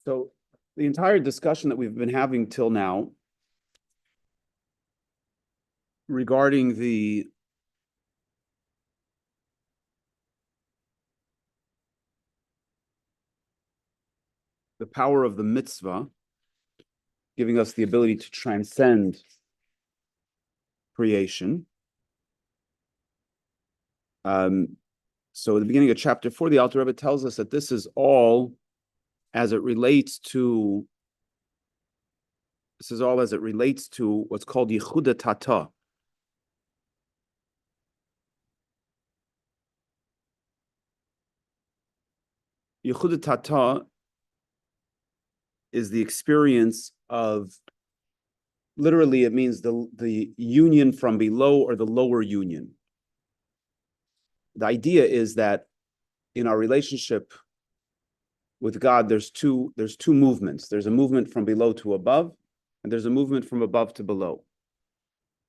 So the entire discussion that we've been having till now regarding the power of the mitzvah, giving us the ability to transcend creation. So at the beginning of chapter 4, the Alter Rebbe tells us that this is all as it relates to what's called Yehuda Tata. Yehuda Tata is the experience of, literally it means the union from below, or the lower union. The idea is that in our relationship with God, there's two movements. There's a movement from below to above, and there's a movement from above to below.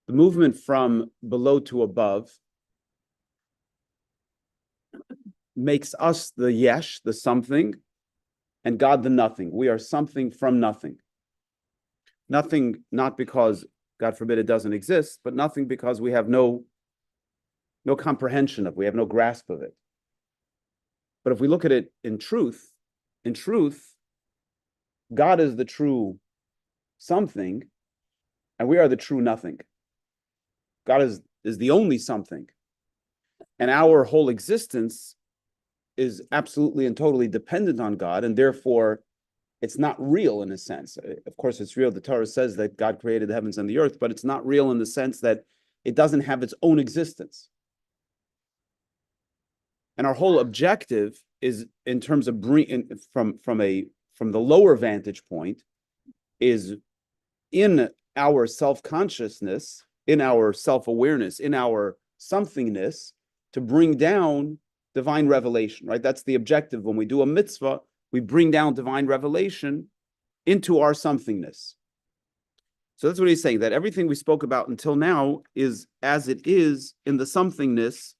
The movement from below to above makes us the yesh, the something, and God the nothing. We are something from nothing. Nothing, not because, God forbid, it doesn't exist, but nothing because we have no comprehension of it. We have no grasp of it. But if we look at it in truth, God is the true something, and we are the true nothing. God is the only something. And our whole existence is absolutely and totally dependent on God, and therefore it's not real in a sense. Of course, it's real. The Torah says that God created the heavens and the earth, but it's not real in the sense that it doesn't have its own existence. And our whole objective is, in terms of from the lower vantage point, is in our self-consciousness, in our self-awareness, in our somethingness, to bring down divine revelation, right? That's the objective. When we do a mitzvah, we bring down divine revelation into our somethingness. So that's what he's saying, that everything we spoke about until now is as it is in the somethingness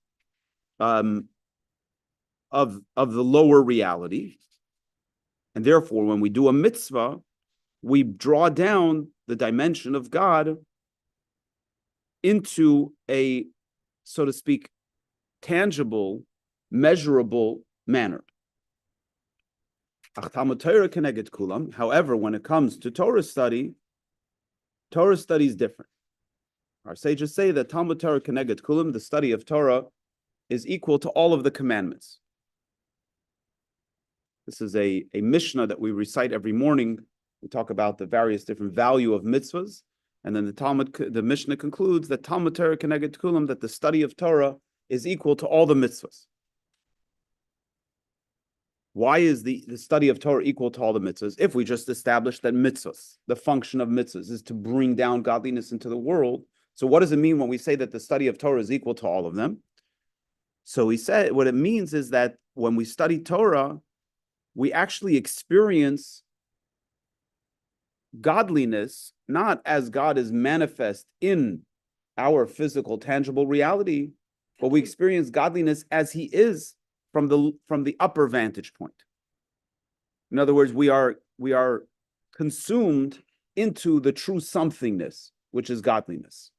of the lower reality. And therefore, when we do a mitzvah, we draw down the dimension of God into a, so to speak, tangible, measurable manner. However, when it comes to Torah study is different. Our sages say that Talmud Torah Keneged Kulam, the study of Torah, is equal to all of the commandments. This is a Mishnah that we recite every morning. We talk about the various different value of mitzvahs, and then the Mishnah concludes that Talmud Torah Keneged Kulam, that the study of Torah is equal to all the mitzvahs. Why is the study of Torah equal to all the mitzvahs? If we just established that mitzvahs, the function of mitzvahs is to bring down godliness into the world, so what does it mean when we say that the study of Torah is equal to all of them? So he said what it means is that when we study Torah, we actually experience godliness not as God is manifest in our physical, tangible reality, but we experience godliness as He is from the upper vantage point. In other words, we are consumed into the true somethingness, which is godliness.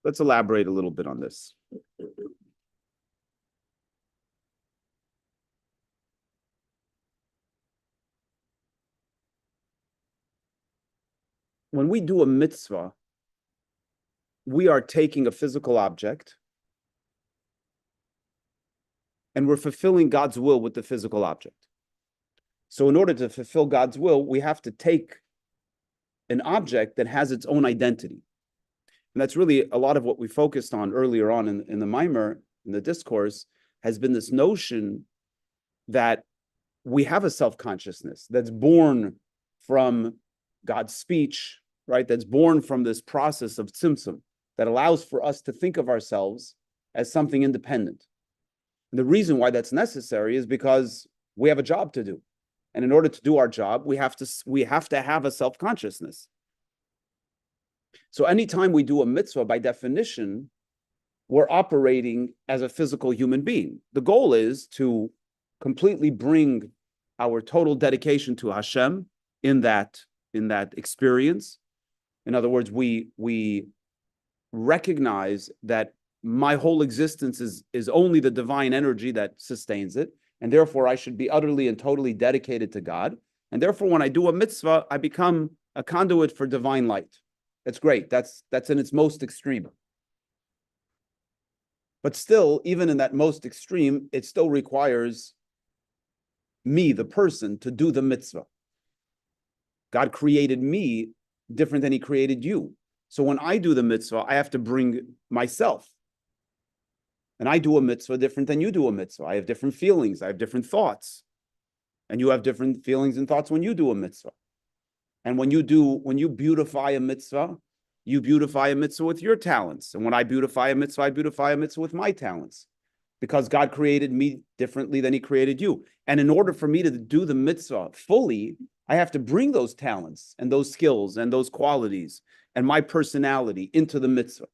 Let's elaborate a little bit on this. When we do a mitzvah, we are taking a physical object and we're fulfilling God's will with the physical object. So in order to fulfill God's will, we have to take an object that has its own identity. And that's really a lot of what we focused on earlier on in the Maimer, in the discourse, has been this notion that we have a self-consciousness that's born from God's speech, right? That's born from this process of tzimtzum that allows for us to think of ourselves as something independent. And the reason why that's necessary is because we have a job to do. And in order to do our job, we have to have a self-consciousness. So anytime we do a mitzvah, by definition, we're operating as a physical human being. The goal is to completely bring our total dedication to Hashem in that experience. In other words, we recognize that my whole existence is only the divine energy that sustains it, and therefore I should be utterly and totally dedicated to God. And therefore, when I do a mitzvah, I become a conduit for divine light. That's great. That's in its most extreme. But still, even in that most extreme, it still requires me, the person, to do the mitzvah. God created me different than he created you. So when I do the mitzvah, I have to bring myself. And I do a mitzvah different than you do a mitzvah. I have different feelings. I have different thoughts. And you have different feelings and thoughts when you do a mitzvah. And when you beautify a mitzvah, you beautify a mitzvah with your talents. And when I beautify a mitzvah with my talents. Because God created me differently than he created you. And in order for me to do the mitzvah fully, I have to bring those talents and those skills and those qualities and my personality into the mitzvah.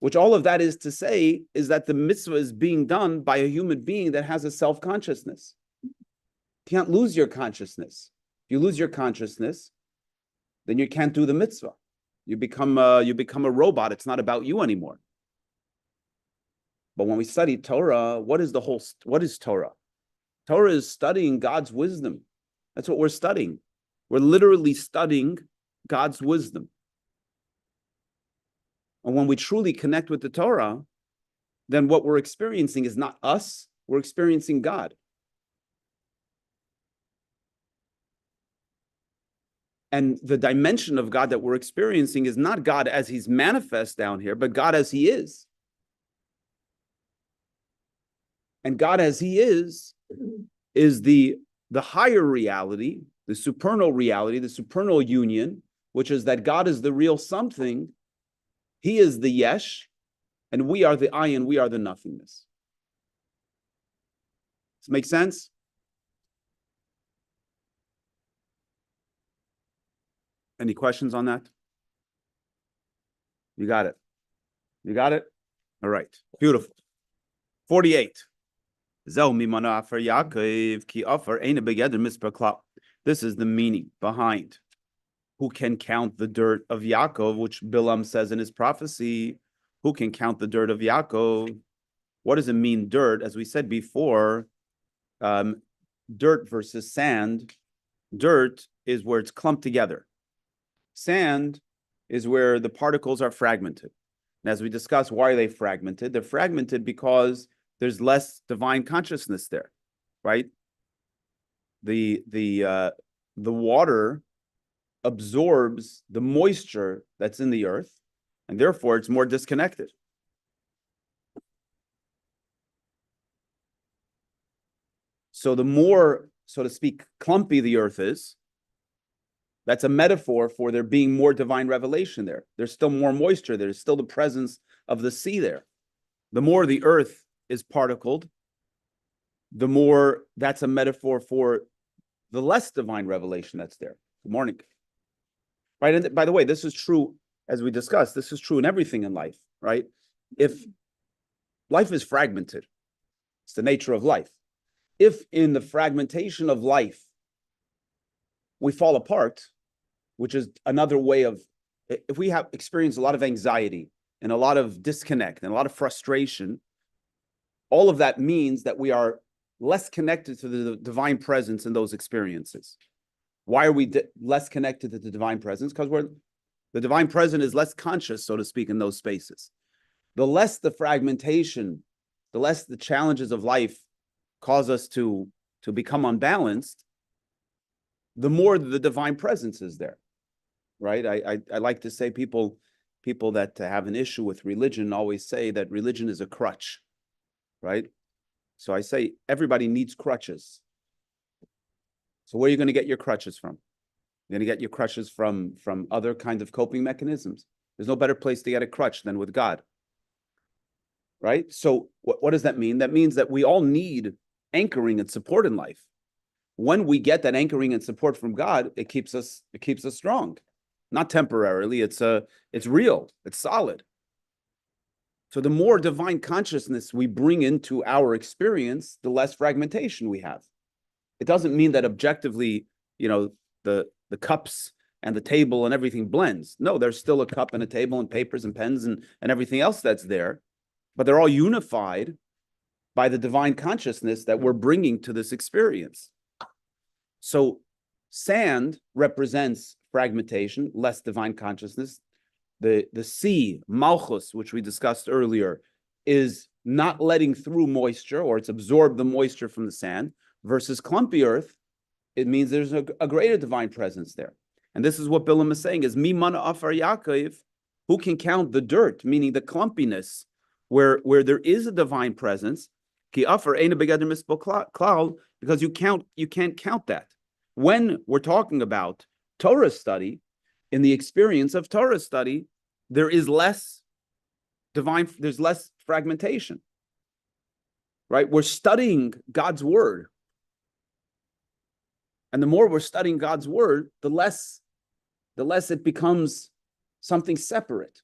Which all of that is to say is that the mitzvah is being done by a human being that has a self-consciousness. You can't lose your consciousness. If you lose your consciousness, then you can't do the mitzvah. You become a robot. It's not about you anymore. But when we study Torah, what is Torah? Torah is studying God's wisdom. That's what we're studying. We're literally studying God's wisdom. And when we truly connect with the Torah, then what we're experiencing is not us, we're experiencing God. And the dimension of God that we're experiencing is not God as he's manifest down here, but God as he is. And God as he is the higher reality, the supernal reality, the supernal union, which is that God is the real something. He is the yesh, and we are the ayin, we are the nothingness. Does this make sense? Any questions on that? You got it. You got it? All right. Beautiful. 48. This is the meaning behind who can count the dirt of Yaakov, which Bilam says in his prophecy. Who can count the dirt of Yaakov? What does it mean, dirt? As we said before, dirt versus sand. Dirt is where it's clumped together. Sand is where the particles are fragmented. And as we discussed, why are they fragmented? They're fragmented because there's less divine consciousness there, right? The water absorbs the moisture that's in the earth, and therefore it's more disconnected. So the more, so to speak, clumpy the earth is, that's a metaphor for there being more divine revelation there. There's still more moisture. There's still the presence of the sea there. The more the earth is particled, the more that's a metaphor for the less divine revelation that's there. Good morning. Right? And by the way, this is true, as we discussed, this is true in everything in life, right? If life is fragmented, it's the nature of life. If in the fragmentation of life, we fall apart, which is another way of, if we have experienced a lot of anxiety and a lot of disconnect and a lot of frustration, all of that means that we are less connected to the divine presence in those experiences. Why are we less connected to the divine presence? Because the divine presence is less conscious, so to speak, in those spaces. The less the fragmentation, the less the challenges of life cause us to become unbalanced, the more the divine presence is there, right? I like to say people that have an issue with religion always say that religion is a crutch, right? So I say everybody needs crutches. So where are you going to get your crutches from? You're going to get your crutches from other kinds of coping mechanisms. There's no better place to get a crutch than with God, right? So what does that mean? That means that we all need anchoring and support in life. When we get that anchoring and support from God, it keeps us strong. not temporarily. It's real. It's solid. So the more divine consciousness we bring into our experience, the less fragmentation we have. It doesn't mean that objectively, the cups and the table and everything blends. No, there's still a cup and a table and papers and pens and everything else that's there, but they're all unified by the divine consciousness that we're bringing to this experience. So sand represents fragmentation, less divine consciousness. The sea, malchus, which we discussed earlier, is not letting through moisture, or it's absorbed the moisture from the sand, versus clumpy earth. It means there's a greater divine presence there. And this is what Bilam is saying, is Mi Manah Afar Yaakov, who can count the dirt, meaning the clumpiness, where there is a divine presence, Ki Afar Eina Begader Mispo Klal, because you can't count that. When we're talking about Torah study, in the experience of Torah study, there's less fragmentation, right? We're studying God's word. And the more we're studying God's word, the less it becomes something separate.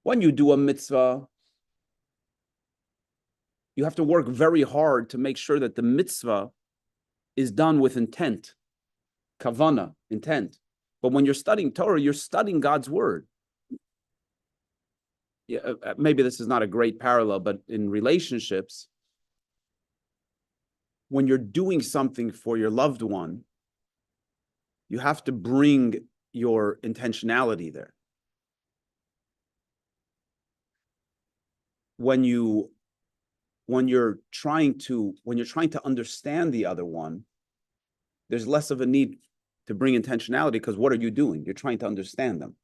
When you do a mitzvah, you have to work very hard to make sure that the mitzvah is done with intent, kavana, intent. But when you're studying Torah, you're studying God's word. Yeah, maybe this is not a great parallel, but in relationships, when you're doing something for your loved one, you have to bring your intentionality there. When you're trying to understand the other one, there's less of a need to bring intentionality, because what are you doing? You're trying to understand them.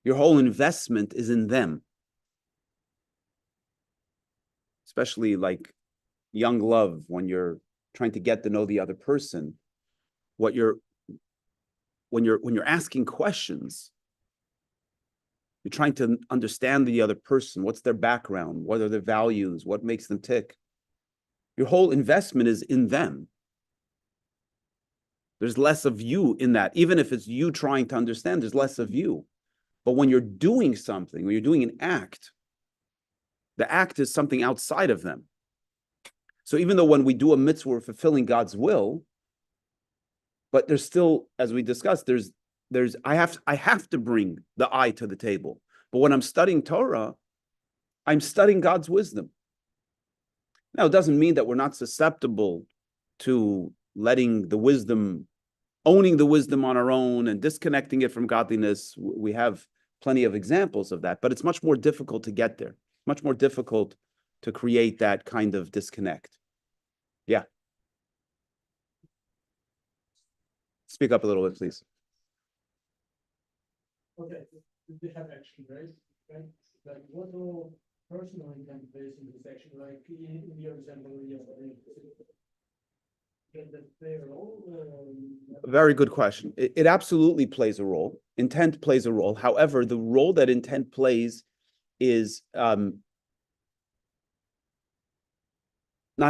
Your whole investment is in them. Especially like young love, when you're trying to get to know the other person, when you're asking questions, you're trying to understand the other person. What's their background? What are their values? What makes them tick? Your whole investment is in them. There's less of you in that. Even if it's you trying to understand, there's less of you. But when you're doing something, when you're doing an act, the act is something outside of them. So even though when we do a mitzvah, we're fulfilling God's will, but there's still, as we discussed, I have to bring the I to the table. But when I'm studying Torah, I'm studying God's wisdom. Now, it doesn't mean that we're not susceptible to letting the wisdom, owning the wisdom on our own and disconnecting it from godliness. We have plenty of examples of that, but it's much more difficult to get there, much more difficult to create that kind of disconnect. Yeah. Speak up a little bit, please. Okay, they have action, right? Like what role personal intent plays in this action? Like in your example, Very good question. It absolutely plays a role. Intent plays a role. However, the role that intent plays is not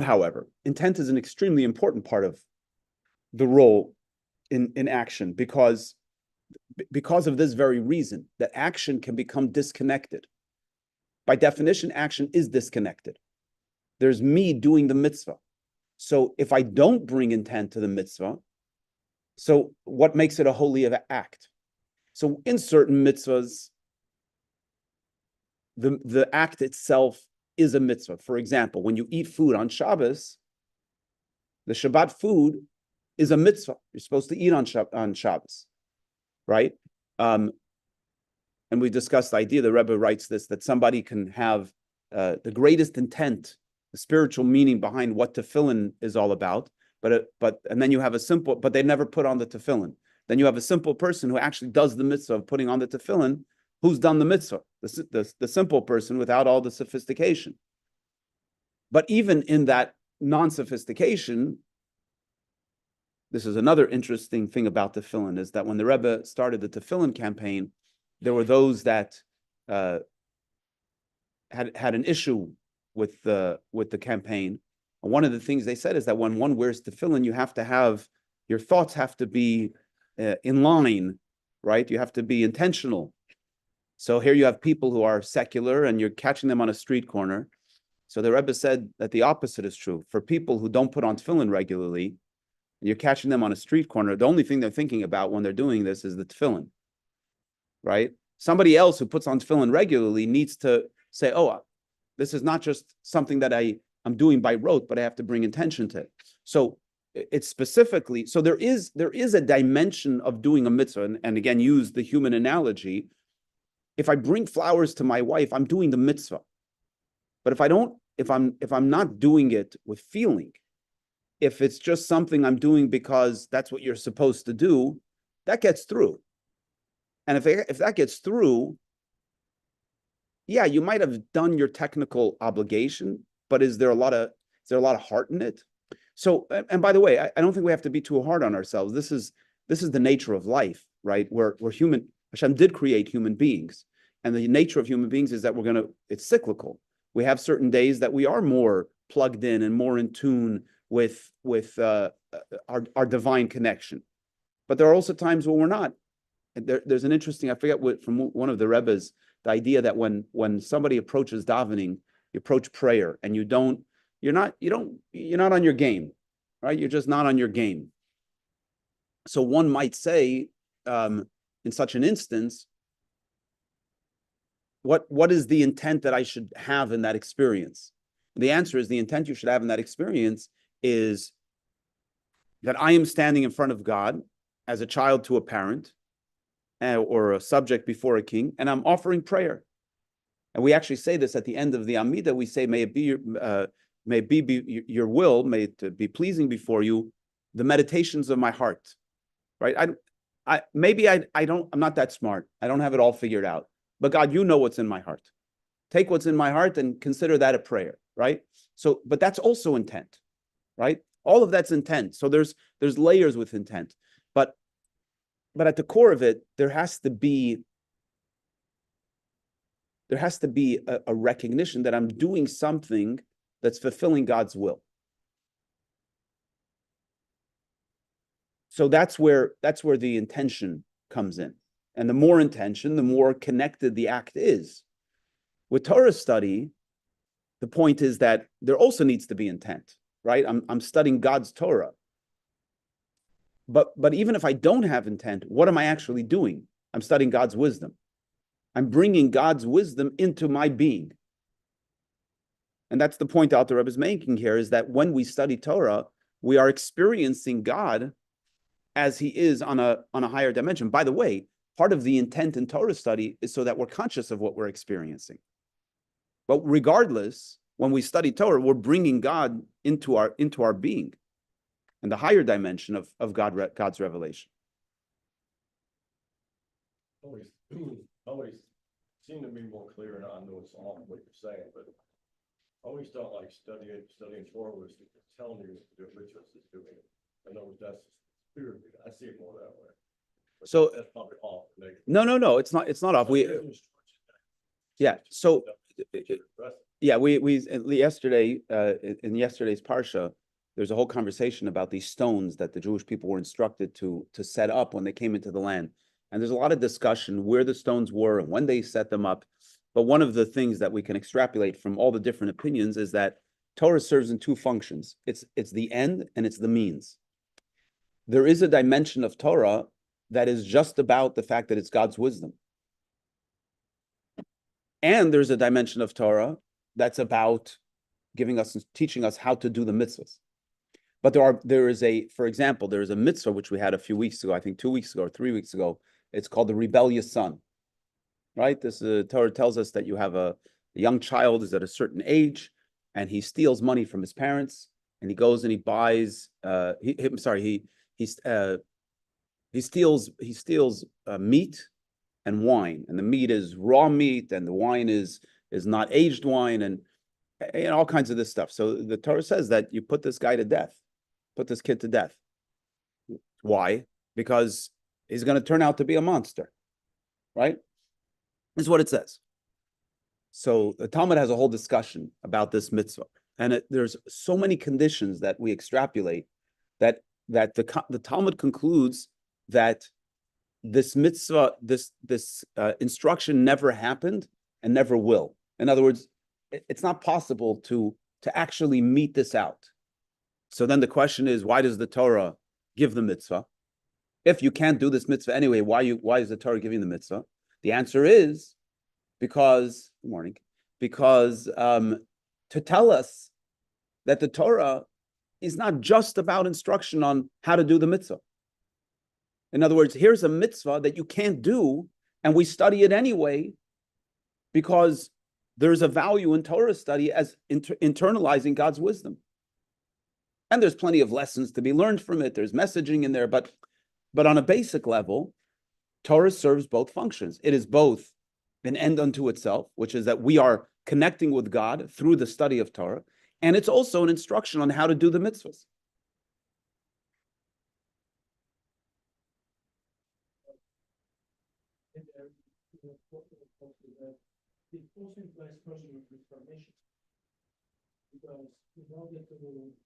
however. Intent is an extremely important part of the role in action, because of this very reason, that action can become disconnected. By definition, action is disconnected. There's me doing the mitzvah. So if I don't bring intent to the mitzvah, so what makes it a holy act? So in certain mitzvahs, the act itself is a mitzvah. For example, when you eat food on Shabbos, the Shabbat food is a mitzvah. You're supposed to eat on Shabbos, right? And we discussed the idea, the Rebbe writes this, that somebody can have the greatest intent, the spiritual meaning behind what tefillin is all about, and then you have a simple, but they never put on the tefillin. Then you have a simple person who actually does the mitzvah of putting on the tefillin. Who's done the mitzvah? The simple person without all the sophistication. But even in that non-sophistication, this is another interesting thing about tefillin, is that when the Rebbe started the tefillin campaign, there were those that had an issue with the campaign. And one of the things they said is that when one wears tefillin, you have to have, your thoughts have to be in line right? You have to be intentional. So here you have people who are secular and you're catching them on a street corner. So the Rebbe said that the opposite is true. For people who don't put on tefillin regularly, and you're catching them on a street corner, the only thing they're thinking about when they're doing this is the tefillin, right? Somebody else who puts on tefillin regularly needs to say, oh, this is not just something that I'm doing by rote, but I have to bring intention to it. So it's specifically, so there is a dimension of doing a mitzvah, and again, use the human analogy. If I bring flowers to my wife, I'm doing the mitzvah. But if I'm not doing it with feeling, if it's just something I'm doing because that's what you're supposed to do, that gets through. And if that gets through, yeah, you might have done your technical obligation, but is there a lot of heart in it? So, and by the way, I don't think we have to be too hard on ourselves. This is the nature of life, right? We're human. Hashem did create human beings, and the nature of human beings is that it's cyclical. We have certain days that we are more plugged in and more in tune with our divine connection, but there are also times when we're not. And there's an interesting, I forget what, from one of the Rebbes, the idea that when somebody approaches davening, you approach prayer, and you're not on your game, right? You're just not on your game. So one might say, in such an instance, what is the intent that I should have in that experience? And the answer is, the intent you should have in that experience is that I am standing in front of God as a child to a parent, or a subject before a king, and I'm offering prayer. And we actually say this at the end of the Amidah. We say, may it be your will, may it be pleasing before you, the meditations of my heart. Right? I'm not that smart. I don't have it all figured out. But God, you know what's in my heart. Take what's in my heart and consider that a prayer, right? So, but that's also intent, right? All of that's intent. So there's layers with intent. But at the core of it, there has to be a recognition that I'm doing something that's fulfilling God's will. So that's where the intention comes in. And the more intention, the more connected the act is. With Torah study, the point is that there also needs to be intent, right? I'm studying God's Torah. But even if I don't have intent, what am I actually doing? I'm studying God's wisdom. I'm bringing God's wisdom into my being. And that's the point Alter Rebbe is making here, is that when we study Torah, we are experiencing God as he is on a higher dimension. By the way, part of the intent in Torah study is so that we're conscious of what we're experiencing. But regardless, when we study Torah, we're bringing God into our being, and the higher dimension of God's revelation. Always seem to be more clear, and I know it's all what you're saying, but I always thought like studying Torah was telling you the richness is doing it. I know that's spirit. I see it more that way. But So that's probably off. no, it's not off. So yeah, we yesterday in yesterday's parsha, there's a whole conversation about these stones that the Jewish people were instructed to set up when they came into the land. And there's a lot of discussion where the stones were and when they set them up. But one of the things that we can extrapolate from all the different opinions is that Torah serves in two functions. It's the end and it's the means. There is a dimension of Torah that is just about the fact that it's God's wisdom. And there's a dimension of Torah that's about teaching us how to do the mitzvahs. But for example, there is a mitzvah which we had a few weeks ago, I think 2 weeks ago or 3 weeks ago. It's called the rebellious son, right? This Torah tells us that you have a young child is at a certain age, and he steals money from his parents, and he goes and he buys. He steals meat and wine, and the meat is raw meat, and the wine is not aged wine, and all kinds of this stuff. So the Torah says that you put this guy to death, put this kid to death. Why? Because he's going to turn out to be a monster, right? This is what it says. So the Talmud has a whole discussion about this mitzvah, and there's so many conditions that we extrapolate that the Talmud concludes that this mitzvah, this instruction never happened and never will. In other words, it's not possible to actually meet this out. So then the question is, why does the Torah give the mitzvah? If you can't do this mitzvah anyway, why is the Torah giving the mitzvah? The answer is because, good morning, because to tell us that the Torah is not just about instruction on how to do the mitzvah. In other words, here's a mitzvah that you can't do, and we study it anyway because there's a value in Torah study as internalizing God's wisdom. And there's plenty of lessons to be learned from it. There's messaging in there, but on a basic level, Torah serves both functions. It is both an end unto itself, which is that we are connecting with God through the study of Torah, and it's also an instruction on how to do the mitzvahs. It also implies personal transformation. Because in order to be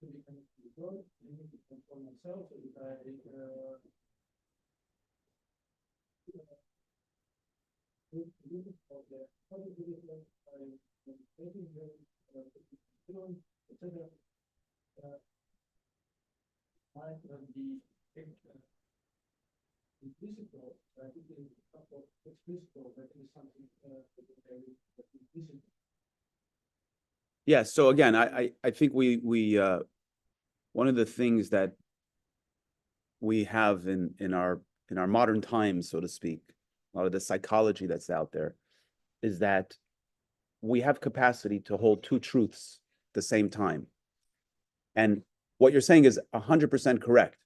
connected to God, you need to transform yourself. So if I might not be invisible, I think it's visible, but it's something invisible. Yeah, so again, I think we one of the things that we have in our modern times, so to speak, a lot of the psychology that's out there, is that we have capacity to hold two truths at the same time. And what you're saying is 100% correct,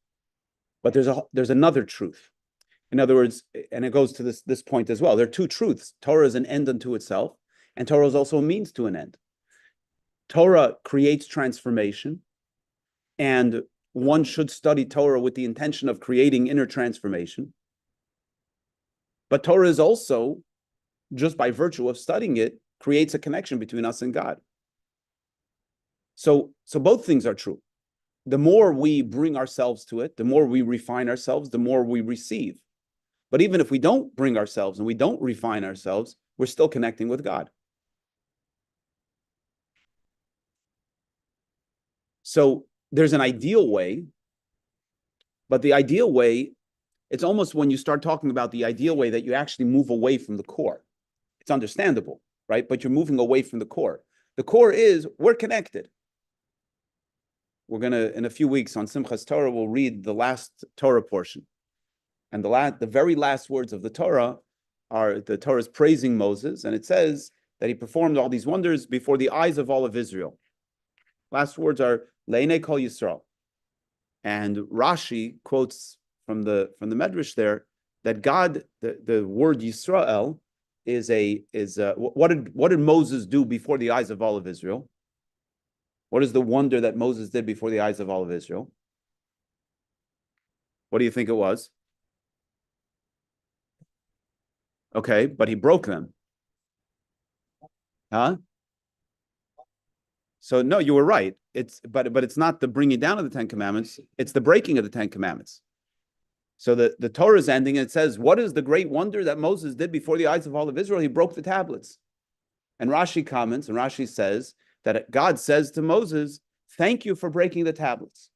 but there's another truth. In other words, and it goes to this point as well. There are two truths. Torah is an end unto itself, and Torah is also a means to an end. Torah creates transformation, and one should study Torah with the intention of creating inner transformation. But Torah is also, just by virtue of studying it, creates a connection between us and God. So both things are true. The more we bring ourselves to it, the more we refine ourselves, the more we receive. But even if we don't bring ourselves and we don't refine ourselves, we're still connecting with God. So there's an ideal way, but the ideal way, it's almost when you start talking about the ideal way that you actually move away from the core. It's understandable, right? But you're moving away from the core. The core is we're connected. We're going to, in a few weeks on Simchas Torah, we'll read the last Torah portion. And the very last words of the Torah are, the Torah is praising Moses, and it says that he performed all these wonders before the eyes of all of Israel. Last words are, Le'enei kol Yisrael. And Rashi quotes from the Medrash there that God, the word Yisrael is what did Moses do before the eyes of all of Israel? What is the wonder that Moses did before the eyes of all of Israel? What do you think it was? Okay, but he broke them. Huh? So no, you were right. But it's not the bringing down of the Ten Commandments, it's the breaking of the Ten Commandments. So the Torah is ending and it says, what is the great wonder that Moses did before the eyes of all of Israel? He broke the tablets. And Rashi comments, and Rashi says that God says to Moses, thank you for breaking the tablets.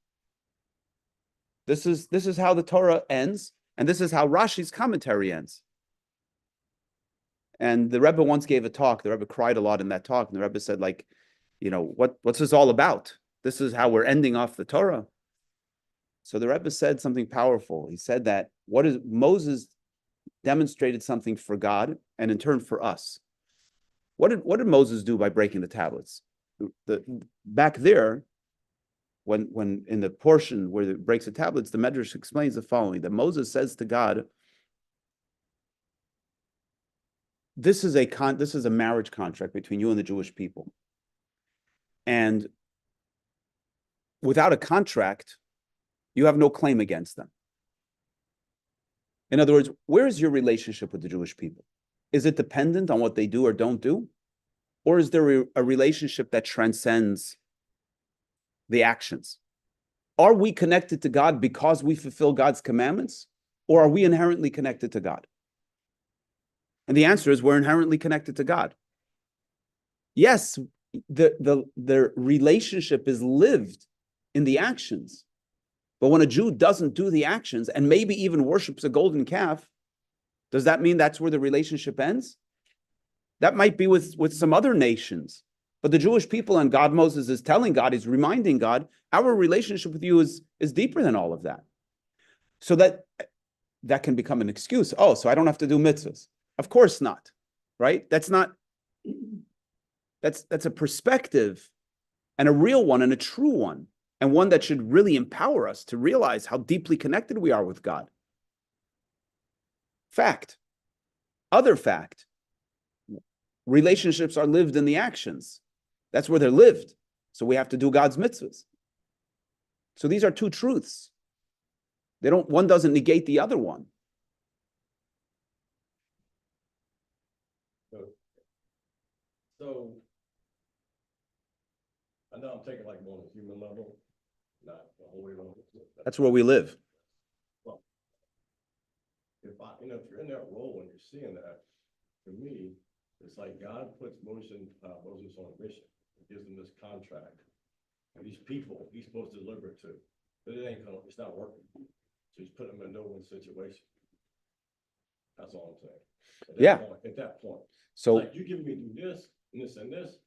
This is how the Torah ends, and this is how Rashi's commentary ends. And the Rebbe once gave a talk. The Rebbe cried a lot in that talk, and the Rebbe said, like, you know, what's this all about? This is how we're ending off the Torah. So the Rebbe said something powerful. He said that Moses demonstrated something for God, and in turn for us. What did Moses do by breaking the tablets? Back there, when in the portion where it breaks the tablets, the Medrash explains the following: that Moses says to God, this is a marriage contract between you and the Jewish people. And without a contract, you have no claim against them. In other words, where is your relationship with the Jewish people? Is it dependent on what they do or don't do? Or is there a relationship that transcends the actions? Are we connected to God because we fulfill God's commandments? or are we inherently connected to God? And the answer is we're inherently connected to God. Yes, the relationship is lived in the actions. But when a Jew doesn't do the actions and maybe even worships a golden calf, does that mean that's where the relationship ends? That might be with some other nations. But the Jewish people, and God, Moses is telling God, he's reminding God, our relationship with you is deeper than all of that. So that can become an excuse. Oh, so I don't have to do mitzvahs. Of course not, right? That's a perspective, and a real one and a true one, and one that should really empower us to realize how deeply connected we are with God. Fact. Other fact. Relationships are lived in the actions. That's where they're lived. So we have to do God's mitzvahs. So these are two truths. One doesn't negate the other one. So I know I'm taking like more on a human level, not the holy level. That's where we live. Well, if you're in that role and you're seeing that, for me, it's like God puts Moses on a mission. He gives him this contract. And these people he's supposed to deliver it to. But it's not working. So he's putting them in a no-win situation. That's all I'm saying. At that point. So it's like, you give me do this, and this, and this.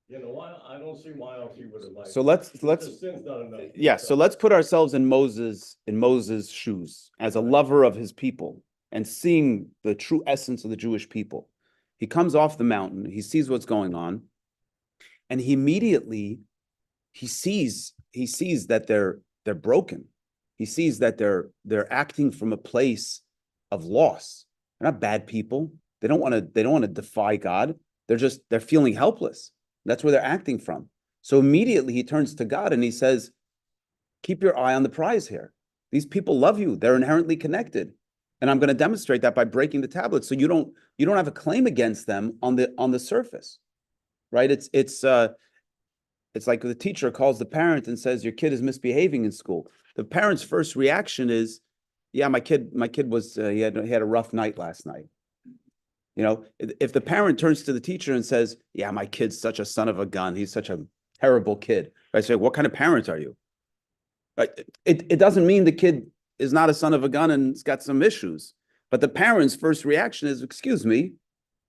You know why? I don't see why else he would have So let's sin's not enough. yeah. So let's put ourselves in Moses' shoes as a lover of his people and seeing the true essence of the Jewish people. He comes off the mountain. He sees what's going on, and he immediately sees that they're broken. He sees that they're acting from a place of loss. They're not bad people. They don't want to defy God. They're feeling helpless. That's where they're acting from. So immediately he turns to God and he says, keep your eye on the prize here. These people love you. They're inherently connected. And I'm going to demonstrate that by breaking the tablets. So you don't have a claim against them on the surface. Right? It's like the teacher calls the parent and says, your kid is misbehaving in school. The parent's first reaction is, yeah, my kid was he had a rough night last night. If the parent turns to the teacher and says, yeah, my kid's such a son of a gun, he's such a terrible kid, I say, what kind of parent are you? Right? It doesn't mean the kid is not a son of a gun and has got some issues. But the parent's first reaction is, excuse me,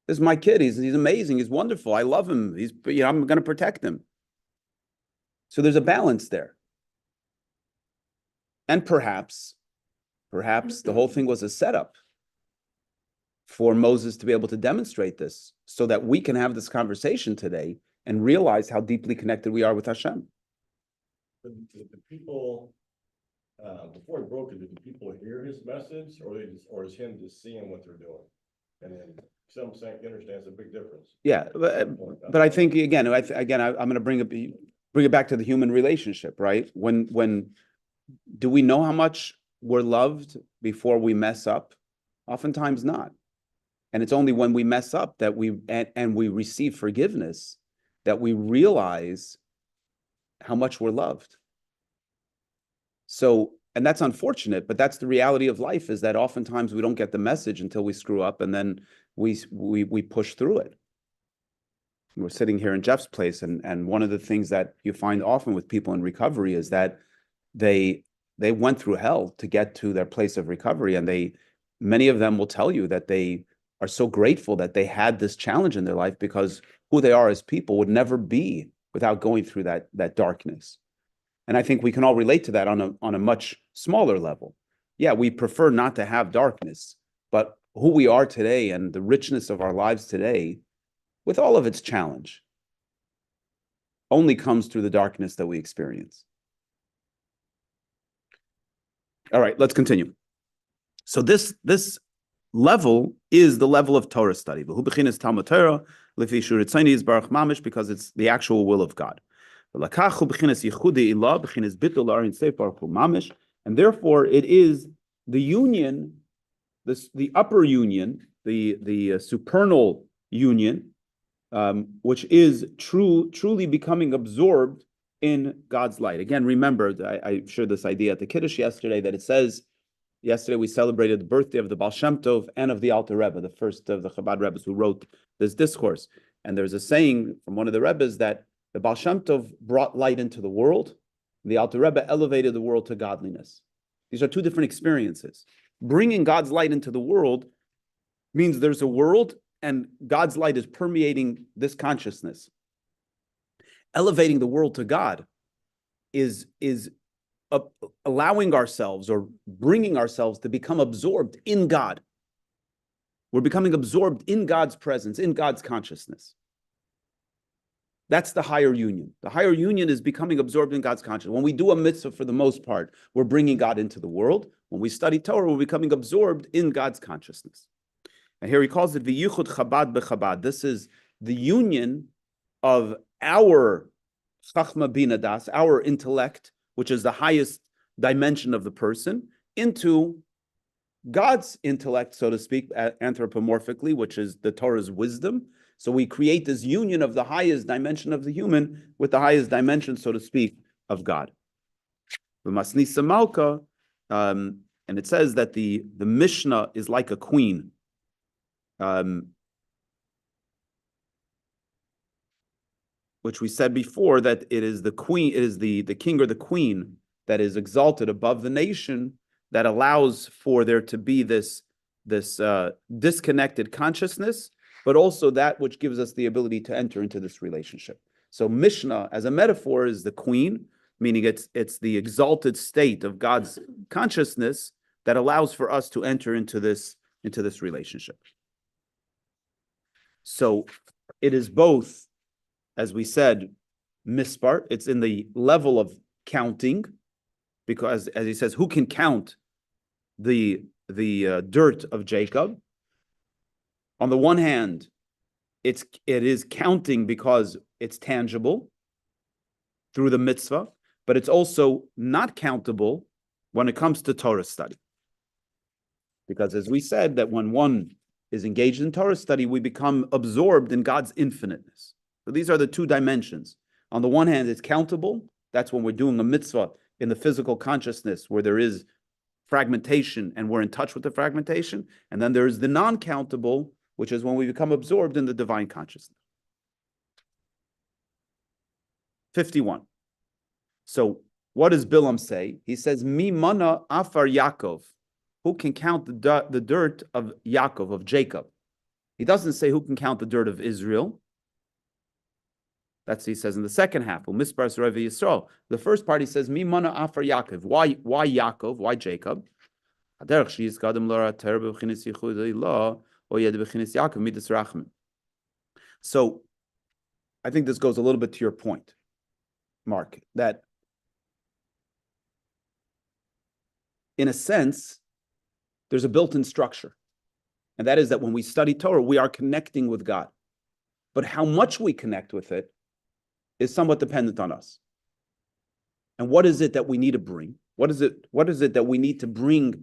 this is my kid. He's amazing. He's wonderful. I love him. I'm going to protect him. So there's a balance there. And perhaps the whole thing was a setup for Moses to be able to demonstrate this so that we can have this conversation today and realize how deeply connected we are with Hashem. But the people, before he broke it, did the people hear his message, or is him just seeing what they're doing? And then some saying, you understand, it's a big difference. Yeah, but I think I'm going to bring it back to the human relationship, right? When do we know how much we're loved before we mess up? Oftentimes not. And it's only when we mess up that we receive forgiveness that we realize how much we're loved. So, and that's unfortunate, but that's the reality of life, is that oftentimes we don't get the message until we screw up, and then we push through it. We're sitting here in Jeff's place, and one of the things that you find often with people in recovery is that they went through hell to get to their place of recovery, and many of them will tell you that they are so grateful that they had this challenge in their life, because who they are as people would never be without going through that darkness. And I think we can all relate to that on a much smaller level. Yeah, we prefer not to have darkness, but who we are today and the richness of our lives today, with all of its challenge, only comes through the darkness that we experience. All right, let's continue. So this level is the level of Torah study, because it's the actual will of God. And therefore it is the union, the upper union, the supernal union, which is truly becoming absorbed in God's light. Again, remember, I shared this idea at the Kiddush yesterday, that it says Yesterday we celebrated the birthday of the Baal Shem Tov and of the Alter Rebbe, the first of the Chabad Rebbes who wrote this discourse. And there's a saying from one of the Rebbes that the Baal Shem Tov brought light into the world, and the Alter Rebbe elevated the world to godliness. These are two different experiences. Bringing God's light into the world means there's a world and God's light is permeating this consciousness. Elevating the world to God is allowing ourselves or bringing ourselves to become absorbed in God. We're becoming absorbed in God's presence, in God's consciousness. That's the higher union. The higher union is becoming absorbed in God's consciousness. When we do a mitzvah, for the most part, we're bringing God into the world. When we study Torah, we're becoming absorbed in God's consciousness. And here he calls it v'yichud Chabad b'Chabad. This is the union of our Chachma Bina Das, our intellect, which is the highest dimension of the person, into God's intellect, so to speak, anthropomorphically, which is the Torah's wisdom. So we create this union of the highest dimension of the human with the highest dimension, so to speak, of God. And it says that the Mishnah is like a queen. Which we said before, that it is the queen, it is the king or the queen that is exalted above the nation, that allows for there to be this disconnected consciousness, but also that which gives us the ability to enter into this relationship. So Mishnah, as a metaphor, is the queen, meaning it's the exalted state of God's consciousness that allows for us to enter into this relationship. So it is both, as we said, mispar. It's in the level of counting, because as he says, who can count the dirt of Jacob? On the one hand, it is counting because it's tangible through the mitzvah, but it's also not countable when it comes to Torah study. Because as we said, that when one is engaged in Torah study, we become absorbed in God's infiniteness. So these are the two dimensions. On the one hand, it's countable. That's when we're doing a mitzvah in the physical consciousness where there is fragmentation and we're in touch with the fragmentation. And then there is the non-countable, which is when we become absorbed in the divine consciousness. 51. So what does Bilam say? He says, Mi Manah Afar Yaakov. Who can count the dirt of Yaakov, of Jacob? He doesn't say who can count the dirt of Israel. That's what he says in the second half. The first part he says, Mi Manah Afar Yaakov. Why Yaakov? Why Jacob? So I think this goes a little bit to your point, Mark, that in a sense, there's a built-in structure. And that is that when we study Torah, we are connecting with God. But how much we connect with it is somewhat dependent on us. And what is it that we need to bring? What is it that we need to bring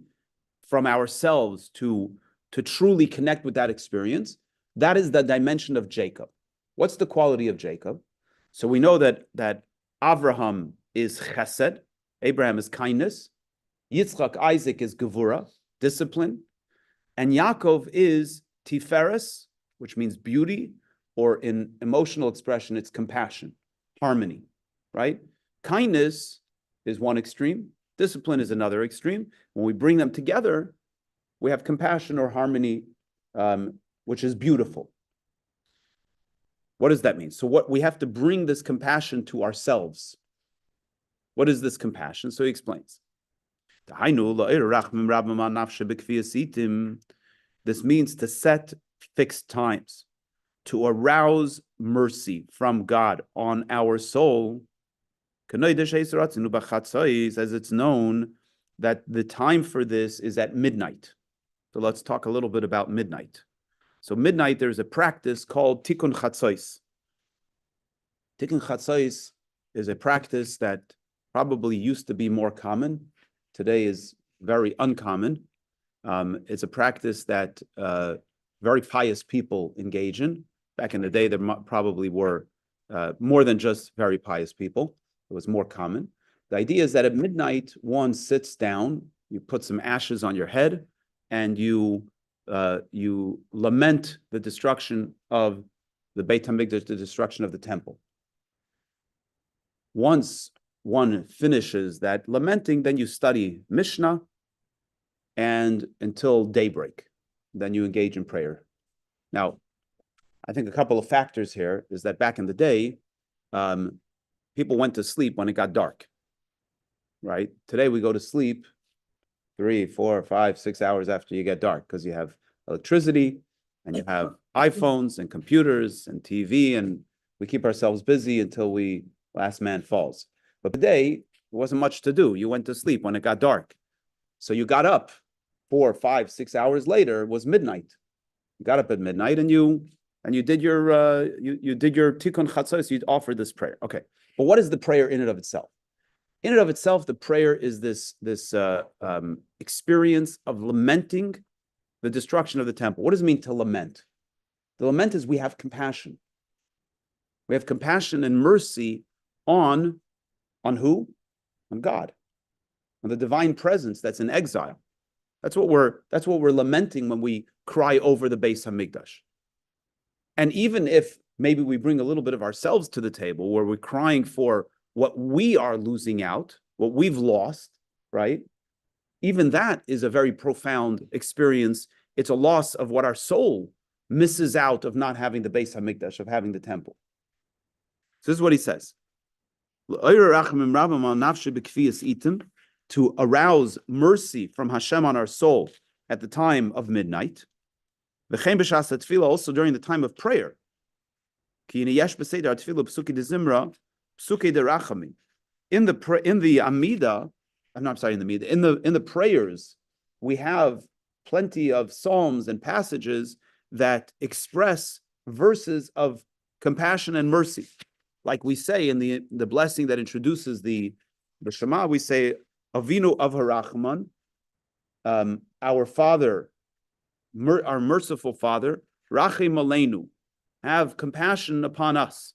from ourselves to truly connect with that experience? That is the dimension of Jacob. What's the quality of Jacob? So we know that Avraham is chesed, Abraham is kindness, Yitzchak, Isaac is gevura, discipline, and Yaakov is tiferes, which means beauty, or in emotional expression, it's compassion, harmony, right? Kindness is one extreme, discipline is another extreme. When we bring them together, we have compassion or harmony, which is beautiful. What does that mean? So what we have to bring this compassion to ourselves. What is this compassion? So he explains. This means to set fixed times, to arouse mercy from God on our soul. As it's known that the time for this is at midnight. So let's talk a little bit about midnight. So midnight, there's a practice called Tikkun Chatzos. Tikkun Chatzos is a practice that probably used to be more common. Today is very uncommon. It's a practice that very pious people engage in. Back in the day, there probably were more than just very pious people. It was more common. The idea is that at midnight, one sits down you put some ashes on your head, and you lament the destruction of the Beit HaMikdash, the destruction of the temple. Once one finishes that lamenting, then you study Mishnah, and until daybreak, then you engage in prayer. Now, I think a couple of factors here is that back in the day, people went to sleep when it got dark, right? Today we go to sleep 3, 4, 5, 6 hours after you get dark because you have electricity and you have iPhones and computers and TV, and we keep ourselves busy until last man falls. But today, there wasn't much to do. You went to sleep when it got dark. So you got up 4, 5, 6 hours later, it was midnight. You got up at midnight and you did your you did your tikkun chatzos, you'd offer this prayer. Okay. But what is the prayer in and of itself? In and of itself, the prayer is this experience of lamenting the destruction of the temple. What does it mean to lament? The lament is we have compassion. We have compassion and mercy on who? On God, on the divine presence that's in exile. That's what we're lamenting when we cry over the Beis HaMikdash. And even if maybe we bring a little bit of ourselves to the table, where we're crying for what we are losing out, what we've lost, right? Even that is a very profound experience. It's a loss of what our soul misses out of not having the Beis HaMikdash, of having the temple. So this is what he says. To arouse mercy from Hashem on our soul at the time of midnight. Also during the time of prayer. In the Amida, in the prayers, we have plenty of psalms and passages that express verses of compassion and mercy. Like we say in the blessing that introduces the Shema, we say, Avinu av harachman, our Father, our merciful Father, Rachim aleinu, have compassion upon us,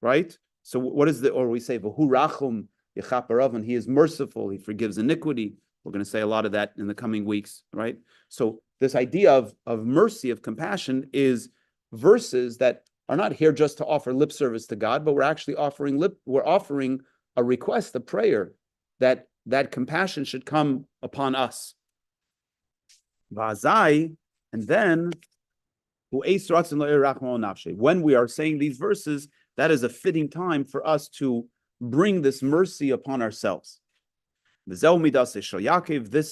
right? So what is or we say, V'hu rachum yechaparav, and He is merciful, He forgives iniquity. We're going to say a lot of that in the coming weeks, right? So this idea of mercy, of compassion, is verses that are not here just to offer lip service to God, but we're actually offering a request, a prayer, that compassion should come upon us. Vazai, and then when we are saying these verses, that is a fitting time for us to bring this mercy upon ourselves. This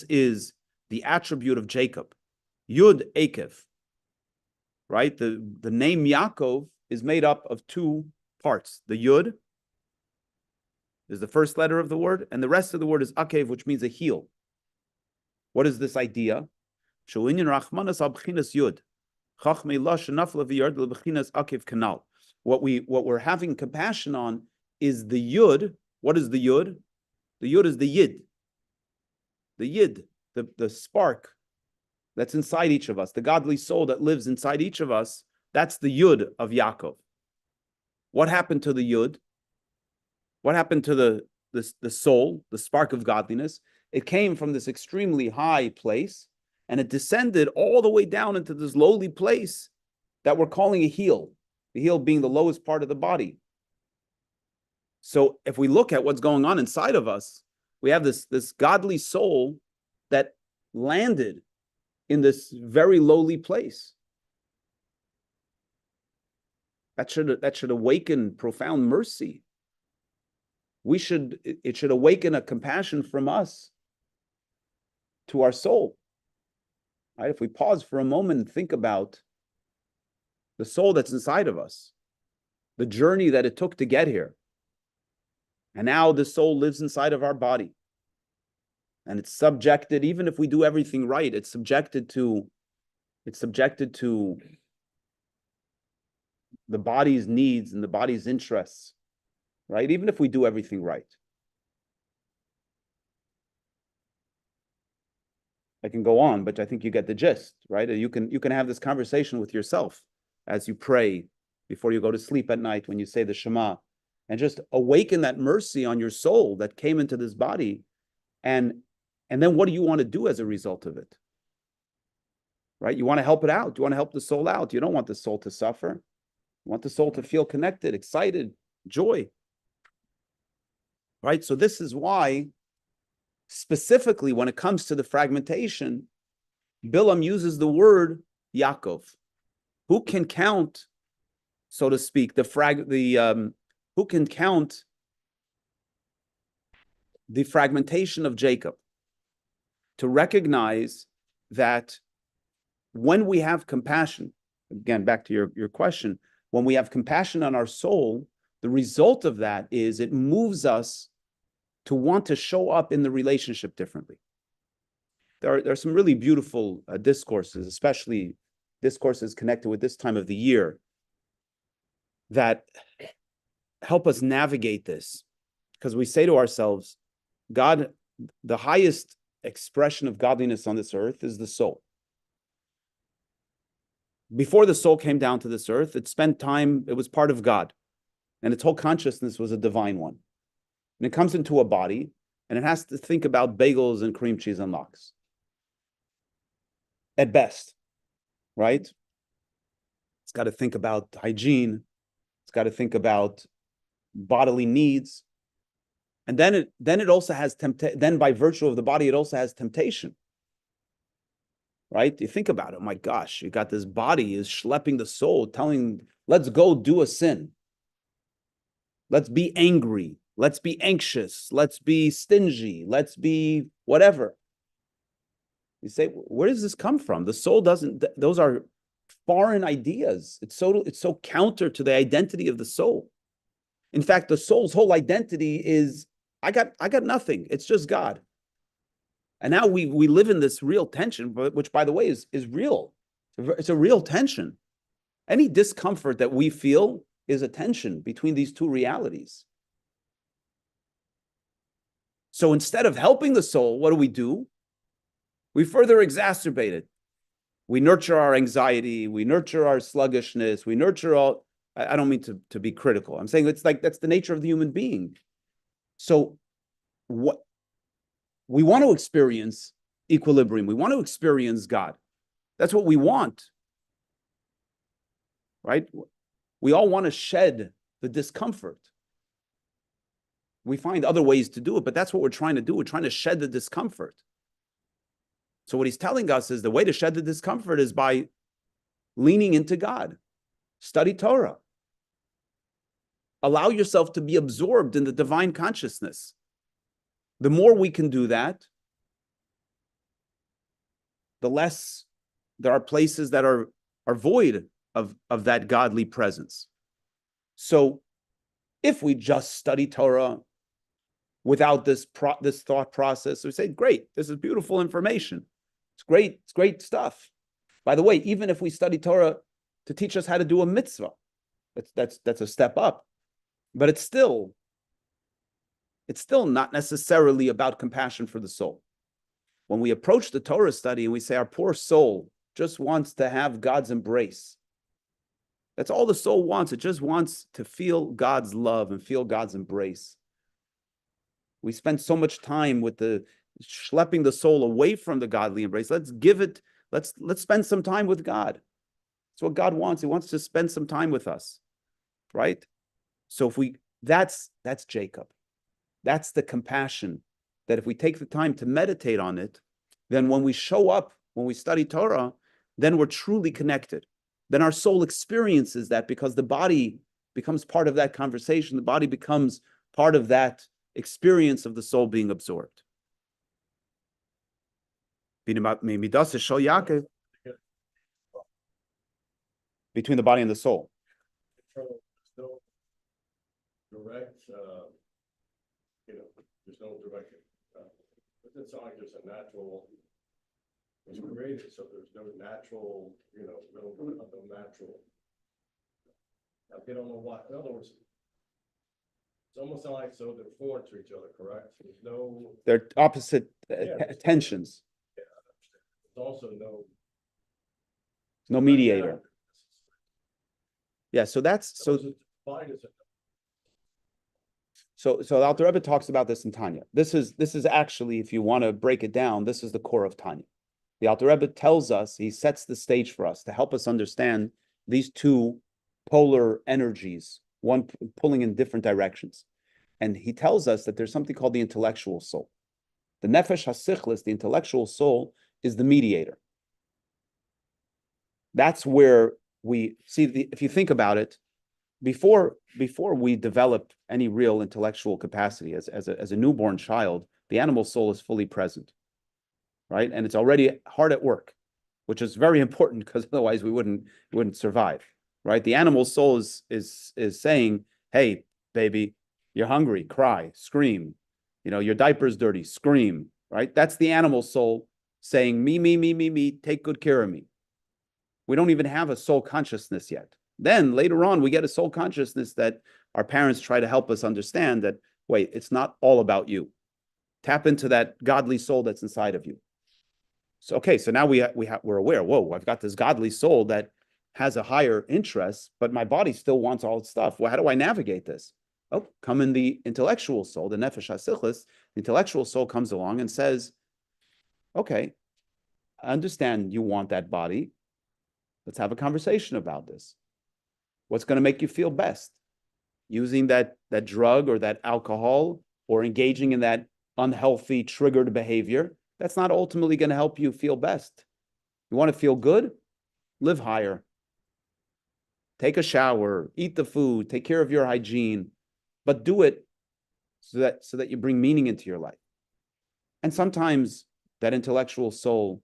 is the attribute of Jacob. Yud Akev. Right? The name Yaakov is made up of two parts. The Yud is the first letter of the word, and the rest of the word is Akev, which means a heel. What is this idea? Yud. What we're having compassion on is the Yud. What is the Yud? The Yud is the Yid. The Yid, the spark that's inside each of us, the godly soul that lives inside each of us, that's the Yud of Yaakov. What happened to the Yud? What happened to the soul, the spark of godliness? It came from this extremely high place, and it descended all the way down into this lowly place that we're calling a heel, the heel being the lowest part of the body. So if we look at what's going on inside of us, we have this godly soul that landed in this very lowly place. That should awaken profound mercy. It should awaken a compassion from us to our soul. Right? If we pause for a moment and think about the soul that's inside of us, the journey that it took to get here, and now the soul lives inside of our body, and it's subjected, even if we do everything right, it's subjected to the body's needs and the body's interests, right? Even if we do everything right. I can go on, but I think you get the gist, right? You can have this conversation with yourself as you pray before you go to sleep at night, when you say the Shema, and just awaken that mercy on your soul that came into this body, and And then what do you want to do as a result of it? Right? You want to help it out. You want to help the soul out. You don't want the soul to suffer. You want the soul to feel connected, excited, joy. Right? So this is why, specifically when it comes to the fragmentation, Bilam uses the word Yaakov. Who can count, so to speak, who can count the fragmentation of Jacob, to recognize that when we have compassion, again, back to your question, when we have compassion on our soul, the result of that is it moves us to want to show up in the relationship differently. There are some really beautiful discourses, especially discourses connected with this time of the year, that help us navigate this. Because we say to ourselves, God, the highest expression of godliness on this earth is the soul. Before the soul came down to this earth, it spent time, it was part of God. And its whole consciousness was a divine one. And it comes into a body, and it has to think about bagels and cream cheese and lox. At best, right? It's got to think about hygiene. It's got to think about bodily needs. And then it also has then by virtue of the body, it also has temptation. Right? You think about it, oh my gosh, you got this body is schlepping the soul, telling, let's go do a sin. Let's be angry. Let's be anxious. Let's be stingy. Let's be whatever. You say, where does this come from? The soul doesn't, those are foreign ideas. It's so counter to the identity of the soul. In fact, the soul's whole identity is, I got nothing. It's just God. And now we live in this real tension, which, by the way, is real. It's a real tension. Any discomfort that we feel is a tension between these two realities. So instead of helping the soul, what do? We further exacerbate it. We nurture our anxiety. We nurture our sluggishness. We nurture all. I don't mean to be critical. I'm saying it's like that's the nature of the human being. So what we want to experience equilibrium. We want to experience God. That's what we want. Right? We all want to shed the discomfort. We find other ways to do it, but that's what we're trying to do. We're trying to shed the discomfort. So what he's telling us is the way to shed the discomfort is by leaning into God. Study Torah. Allow yourself to be absorbed in the divine consciousness. The more we can do that, the less there are places that are void of that godly presence. So if we just study Torah without this thought process, we say, great, this is beautiful information. It's great stuff. By the way, even if we study Torah to teach us how to do a mitzvah, that's a step up. But it's still not necessarily about compassion for the soul. When we approach the Torah study and we say our poor soul just wants to have God's embrace, that's all the soul wants. It just wants to feel God's love and feel God's embrace. We spend so much time with the schlepping the soul away from the godly embrace. Let's spend some time with God. That's what God wants. He wants to spend some time with us, right? So that's Jacob. That's the compassion that if we take the time to meditate on it, then when we show up, when we study Torah, then we're truly connected. Then our soul experiences that because the body becomes part of that conversation. The body becomes part of that experience of the soul being absorbed. Between the body and the soul. No direct, there's no direction. It doesn't sound like there's a natural, it's created, so there's no natural, no natural. They don't know what, in other words, it's almost like so they're foreign to each other, correct? There's no. They're opposite tensions. Yeah, there's also no mediator. Yeah, so So the Alter Rebbe talks about this in Tanya. This is actually, if you want to break it down, this is the core of Tanya. The Alter Rebbe tells us, he sets the stage for us to help us understand these two polar energies, one pulling in different directions. And he tells us that there's something called the intellectual soul. The nefesh hasichlis, the intellectual soul, is the mediator. That's where we see, if you think about it, before we develop any real intellectual capacity as a newborn child, the animal soul is fully present, right? And it's already hard at work, which is very important because otherwise we wouldn't survive, right? The animal soul is saying, hey, baby, you're hungry, cry, scream. Your diaper's dirty, scream, right? That's the animal soul saying, me, take good care of me. We don't even have a soul consciousness yet. Then later on, we get a soul consciousness that our parents try to help us understand that, wait, it's not all about you. Tap into that godly soul that's inside of you. So, okay, so now we're aware, whoa, I've got this godly soul that has a higher interest, but my body still wants all its stuff. Well, how do I navigate this? Oh, come in the intellectual soul, the nefesh hasichlis. The intellectual soul comes along and says, okay, I understand you want that body. Let's have a conversation about this. What's going to make you feel best? Using that drug or that alcohol or engaging in that unhealthy triggered behavior, that's not ultimately going to help you feel best. You want to feel good? Live higher. Take a shower, eat the food, take care of your hygiene, but do it so that you bring meaning into your life. And sometimes that intellectual soul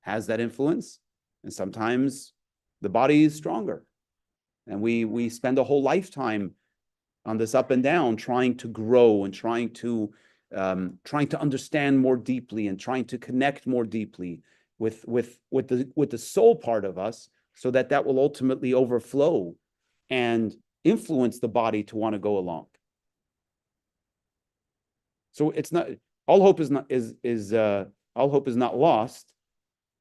has that influence, and sometimes the body is stronger. And we spend a whole lifetime on this up and down, trying to grow and trying to understand more deeply and trying to connect more deeply with the soul part of us, so that will ultimately overflow and influence the body to want to go along. So it's not all hope is not lost,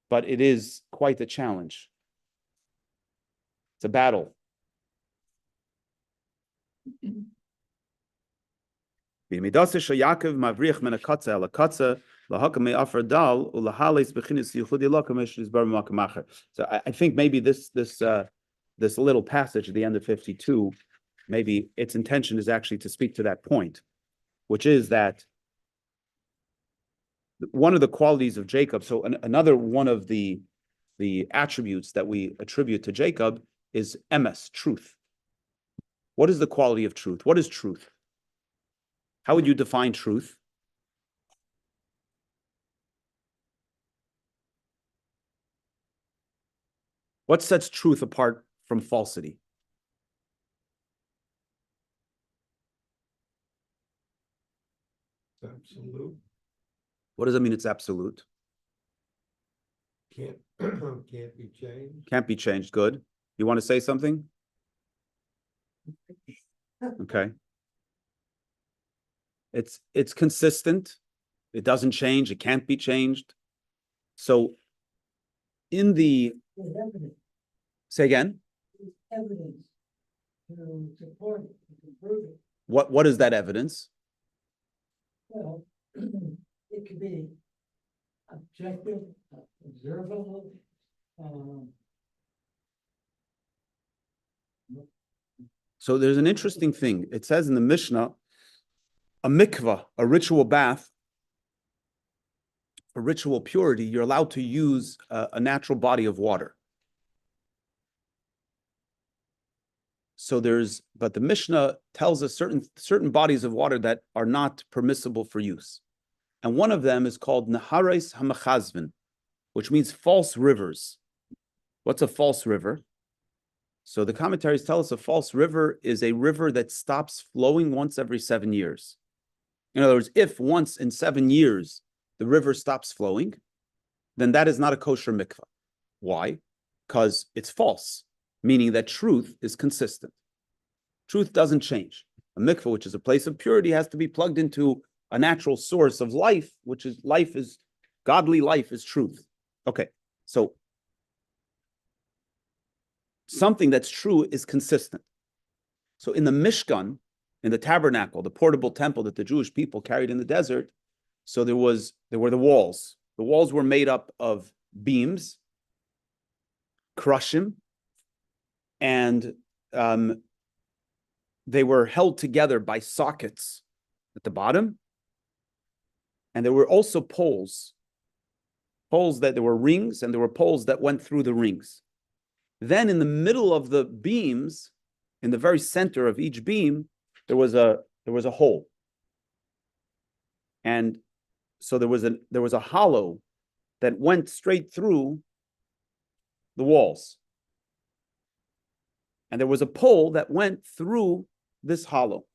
but it is quite a challenge. It's a battle. So I think maybe this little passage at the end of 52, maybe its intention is actually to speak to that point, which is that one of the qualities of Jacob. So another one of the attributes that we attribute to Jacob is emes, truth. What is the quality of truth? What is truth? How would you define truth? What sets truth apart from falsity? Absolute. What does that mean? It's absolute. Can't be changed. Can't be changed. Good. You want to say something? Okay. It's consistent. It doesn't change. It can't be changed. So in the say again. Evidence to support it, to prove it. What is that evidence? Well, it could be objective, observable. So there's an interesting thing. It says in the Mishnah, a mikvah, a ritual bath, for ritual purity, you're allowed to use a natural body of water. So but the Mishnah tells us certain bodies of water that are not permissible for use. And one of them is called Nahares Hamachazvin, which means false rivers. What's a false river? So the commentaries tell us a false river is a river that stops flowing once every 7 years. In other words, if once in 7 years the river stops flowing, then that is not a kosher mikvah. Why? Because it's false, meaning that truth is consistent. Truth doesn't change. A mikvah, which is a place of purity, has to be plugged into a natural source of life, which is godly life is truth. Okay, so something that's true is consistent. So in the Mishkan, in the tabernacle, the portable temple that the Jewish people carried in the desert. So there were the walls. The walls were made up of beams, crushim, and they were held together by sockets at the bottom. And there were also poles that there were rings, and there were poles that went through the rings. Then in the middle of the beams, in the very center of each beam, there was a hole. And so there was a hollow that went straight through the walls. And there was a pole that went through this hollow.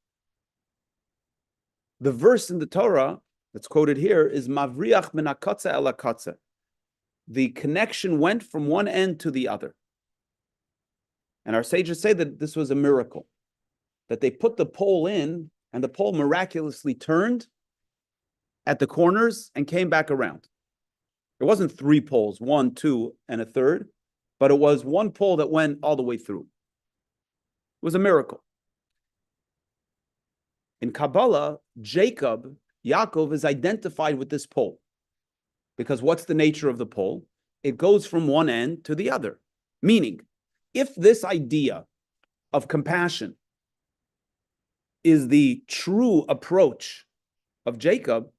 The verse in the Torah that's quoted here is Mavriach min hakatza el hakatza. The connection went from one end to the other. And our sages say that this was a miracle, that they put the pole in and the pole miraculously turned at the corners and came back around. It wasn't three poles, 1, 2, and a third, but it was one pole that went all the way through. It was a miracle. In Kabbalah, Yaakov is identified with this pole. Because what's the nature of the pole? It goes from one end to the other. Meaning, if this idea of compassion is the true approach of Jacob,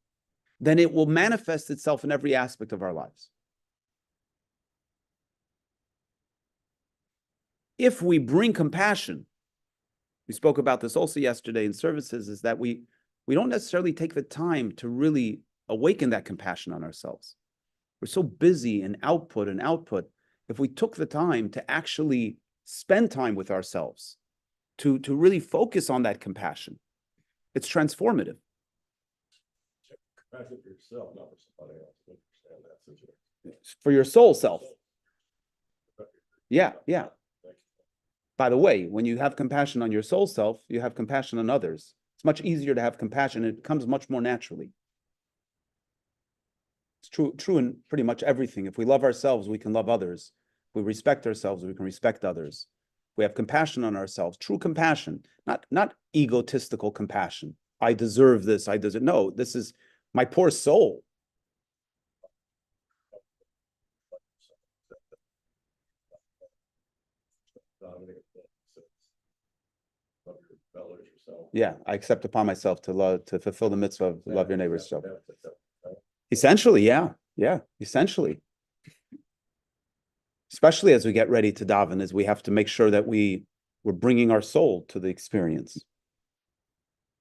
then it will manifest itself in every aspect of our lives. If we bring compassion, we spoke about this also yesterday in services, is that we don't necessarily take the time to really awaken that compassion on ourselves. We're so busy in output. If we took the time to actually spend time with ourselves, to really focus on that compassion, it's transformative. Compassion for yourself, not for somebody else. Understand that situation. For your soul self. Yeah. By the way, when you have compassion on your soul self, you have compassion on others. It's much easier to have compassion. It comes much more naturally. It's true in pretty much everything. If we love ourselves, we can love others. If we respect ourselves, we can respect others. If we have compassion on ourselves, true compassion, not egotistical compassion. I deserve this, I deserve. No, this is my poor soul. Yeah, I accept upon myself to fulfill the mitzvah of love your neighbors. So, essentially, yeah, essentially. Especially as we get ready to daven, is we have to make sure that we're bringing our soul to the experience,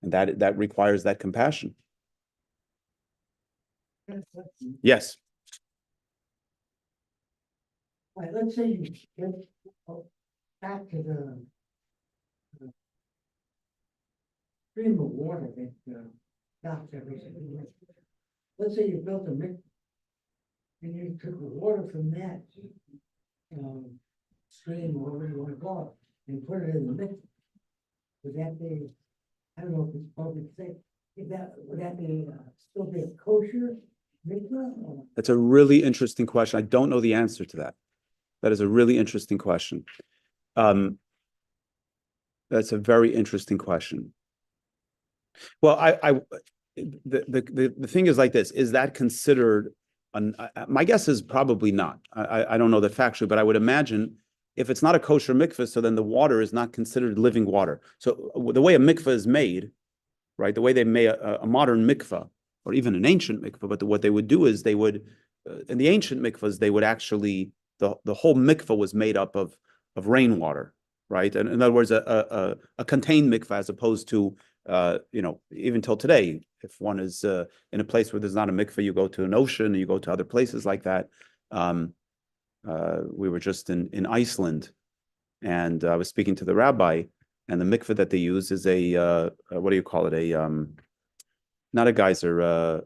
and that requires that compassion. Yes. All right, let's say you get back to the stream of water that stops everything. Let's say you built a mikveh and you took the water from that stream, or whatever you want to call it, and put it in the mikveh. Would that be, I don't know if it's public safe, would that be still be a kosher mikveh? That's a really interesting question. I don't know the answer to that. That is a really interesting question. That's a very interesting question. Well, the thing is like this: is that considered? My guess is probably not. I don't know that factually, but I would imagine if it's not a kosher mikveh, so then the water is not considered living water. So the way a mikveh is made, right? The way they made a modern mikveh, or even an ancient mikveh, but what they would do is they would, in the ancient mikvahs, they would actually the whole mikveh was made up of rainwater, right? And in other words, a contained mikveh as opposed to even till today, if one is in a place where there's not a mikveh, you go to an ocean, and you go to other places like that. We were just in Iceland, and I was speaking to the rabbi, and the mikveh that they use is a what do you call it? Not a geyser, a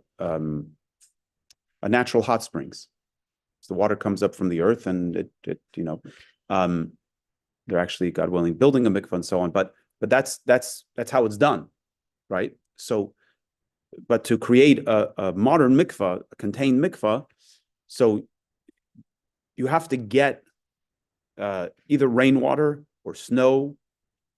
natural hot springs. So the water comes up from the earth, and they're actually, God willing, building a mikveh and so on. But that's how it's done, right? So, but to create a modern mikveh, a contained mikveh, so you have to get either rainwater or snow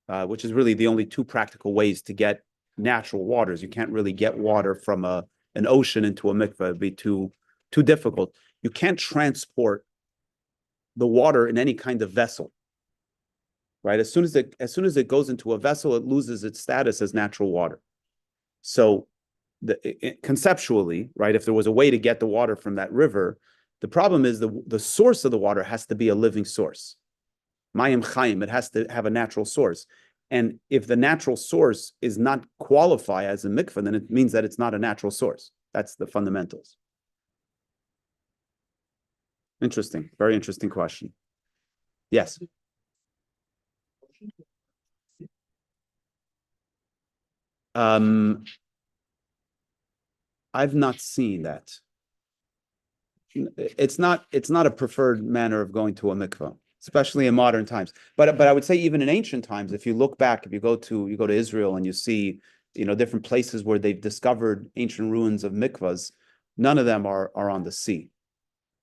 which is really the only two practical ways to get natural waters. You can't really get water from an ocean into a mikveh. It'd be too difficult. You can't transport the water in any kind of vessel, right? As soon as it goes into a vessel, it loses its status as natural water. So conceptually, right, if there was a way to get the water from that river, the problem is the source of the water has to be a living source. Mayim Chaim, it has to have a natural source. And if the natural source is not qualify as a mikveh, then it means that it's not a natural source. That's the fundamentals. Interesting. Very interesting question. Yes. I've not seen that. It's not a preferred manner of going to a mikveh, especially in modern times. But I would say even in ancient times, if you look back, if you go to Israel and you see, different places where they've discovered ancient ruins of mikvahs, none of them are on the sea.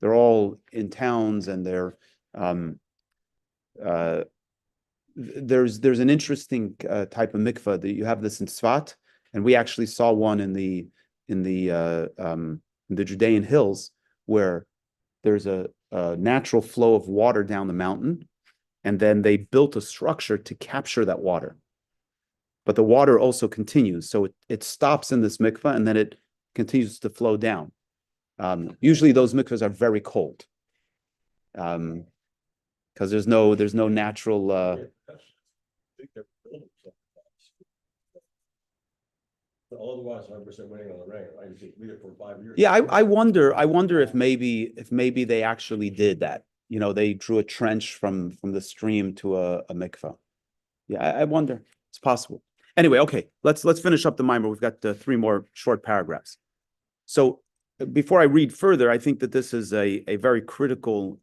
They're all in towns, and they're there's an interesting type of mikvah that you have this in Tzfat, and we actually saw one in the Judean hills, where there's a natural flow of water down the mountain, and then they built a structure to capture that water. But the water also continues, so it stops in this mikvah, and then it continues to flow down. Usually those mikvahs are very cold, because there's no natural. Otherwise, 100% waiting on the rain. I just leave it for 5 years. Yeah, I wonder if maybe they actually did that. They drew a trench from the stream to a mikvah. Yeah, I wonder. It's possible. Anyway, okay, let's finish up the mimer. We've got 3 more short paragraphs. So before I read further, I think that this is a very critical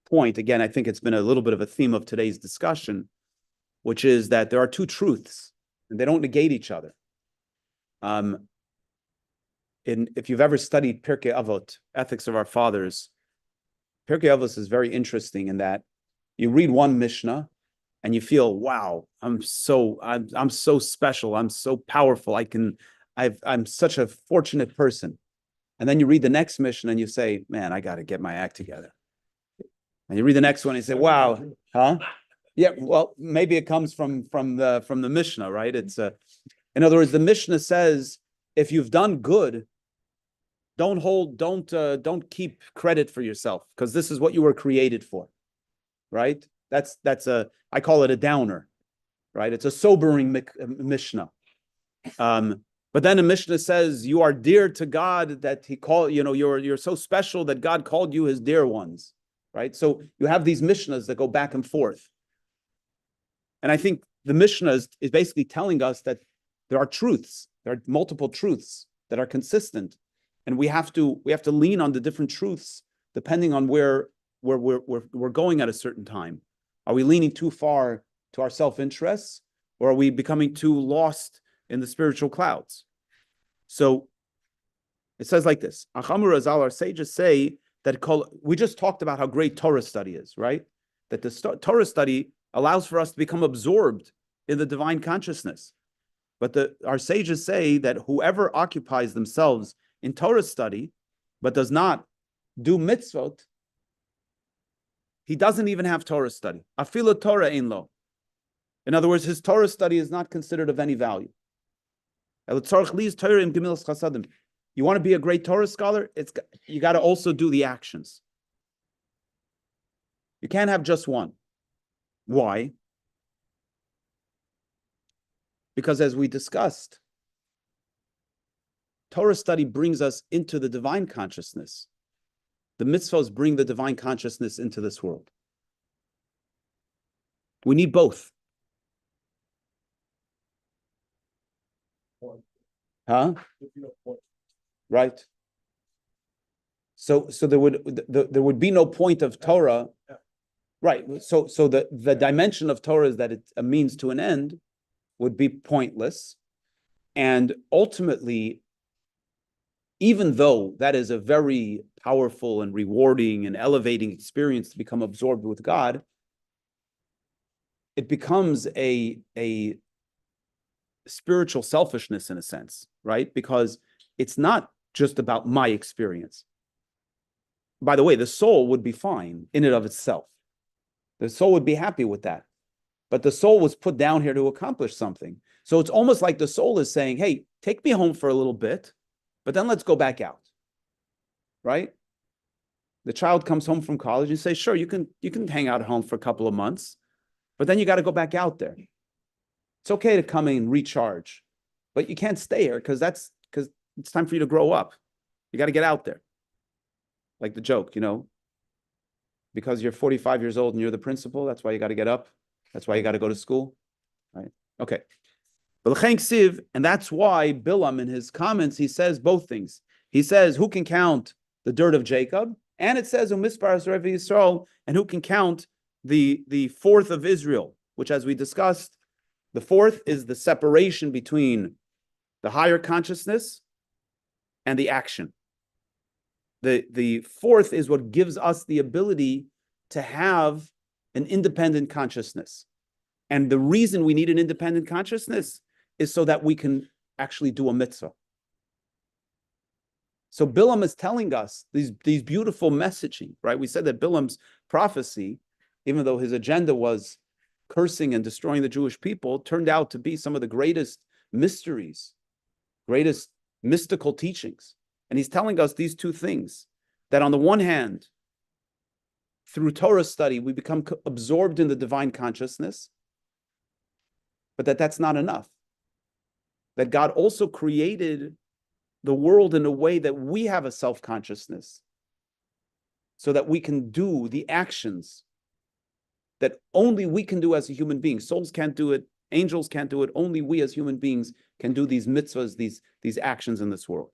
point. Again, I think it's been a little bit of a theme of today's discussion, which is that there are 2 truths, and they don't negate each other. If you've ever studied Pirkei Avot, Ethics of Our Fathers, Pirkei Avot is very interesting in that you read one Mishnah and you feel, wow, I'm so special, I'm so powerful, I'm such a fortunate person. And then you read the next Mishnah and you say, man, I got to get my act together. And you read the next one and you say, wow, huh? Yeah, well, maybe it comes from the Mishnah, right? It's in other words, the Mishnah says, if you've done good, don't keep credit for yourself, because this is what you were created for, right? I call it a downer, right? It's a sobering Mishnah. But then the Mishnah says you are dear to God, that He called, you're so special that God called you His dear ones, right? So you have these Mishnahs that go back and forth. And I think the Mishnah is basically telling us that there are truths, there are multiple truths that are consistent, and we have to lean on the different truths depending on where we're going at a certain time. Are we leaning too far to our self-interests, or are we becoming too lost in the spiritual clouds? So it says like this: Achamur Azal, our sages say that we just talked about how great Torah study is, right? That the Torah study allows for us to become absorbed in the divine consciousness. But our sages say that whoever occupies themselves in Torah study, but does not do mitzvot, he doesn't even have Torah study. Afilu Torah ein lo. In other words, his Torah study is not considered of any value. You want to be a great Torah scholar? You got to also do the actions. You can't have just one. Why? Because as we discussed, Torah study brings us into the divine consciousness. The mitzvahs bring the divine consciousness into this world. We need both. Huh? Right. So there would be no point of Torah. Right. So the dimension of Torah is that it's a means to an end, would be pointless. And ultimately, even though that is a very powerful and rewarding and elevating experience to become absorbed with God, it becomes a spiritual selfishness in a sense, right? Because it's not just about my experience. By the way, the soul would be fine in and of itself. The soul would be happy with that. But the soul was put down here to accomplish something. So it's almost like the soul is saying, hey, take me home for a little bit, but then let's go back out. Right? The child comes home from college and says, sure, you can hang out at home for a couple of months, but then you got to go back out there. It's okay to come in and recharge, but you can't stay here because it's time for you to grow up. You got to get out there. Like the joke, because you're 45 years old and you're the principal, that's why you got to get up. That's why you got to go to school, right? Okay. And that's why Bilam in his comments, he says both things. He says, who can count the dirt of Jacob? And it says, Umisparas Revi Yisrael, and who can count the fourth of Israel, which as we discussed, the fourth is the separation between the higher consciousness and the action. The fourth is what gives us the ability to have an independent consciousness. And the reason we need an independent consciousness is so that we can actually do a mitzvah. So Bilam is telling us these beautiful messaging, right? We said that Bilam's prophecy, even though his agenda was cursing and destroying the Jewish people, turned out to be some of the greatest mysteries, greatest mystical teachings. And he's telling us these two things, that on the one hand, through Torah study, we become absorbed in the divine consciousness, but that's not enough. That God also created the world in a way that we have a self-consciousness so that we can do the actions that only we can do as a human being. Souls can't do it. Angels can't do it. Only we as human beings can do these mitzvahs, these actions in this world.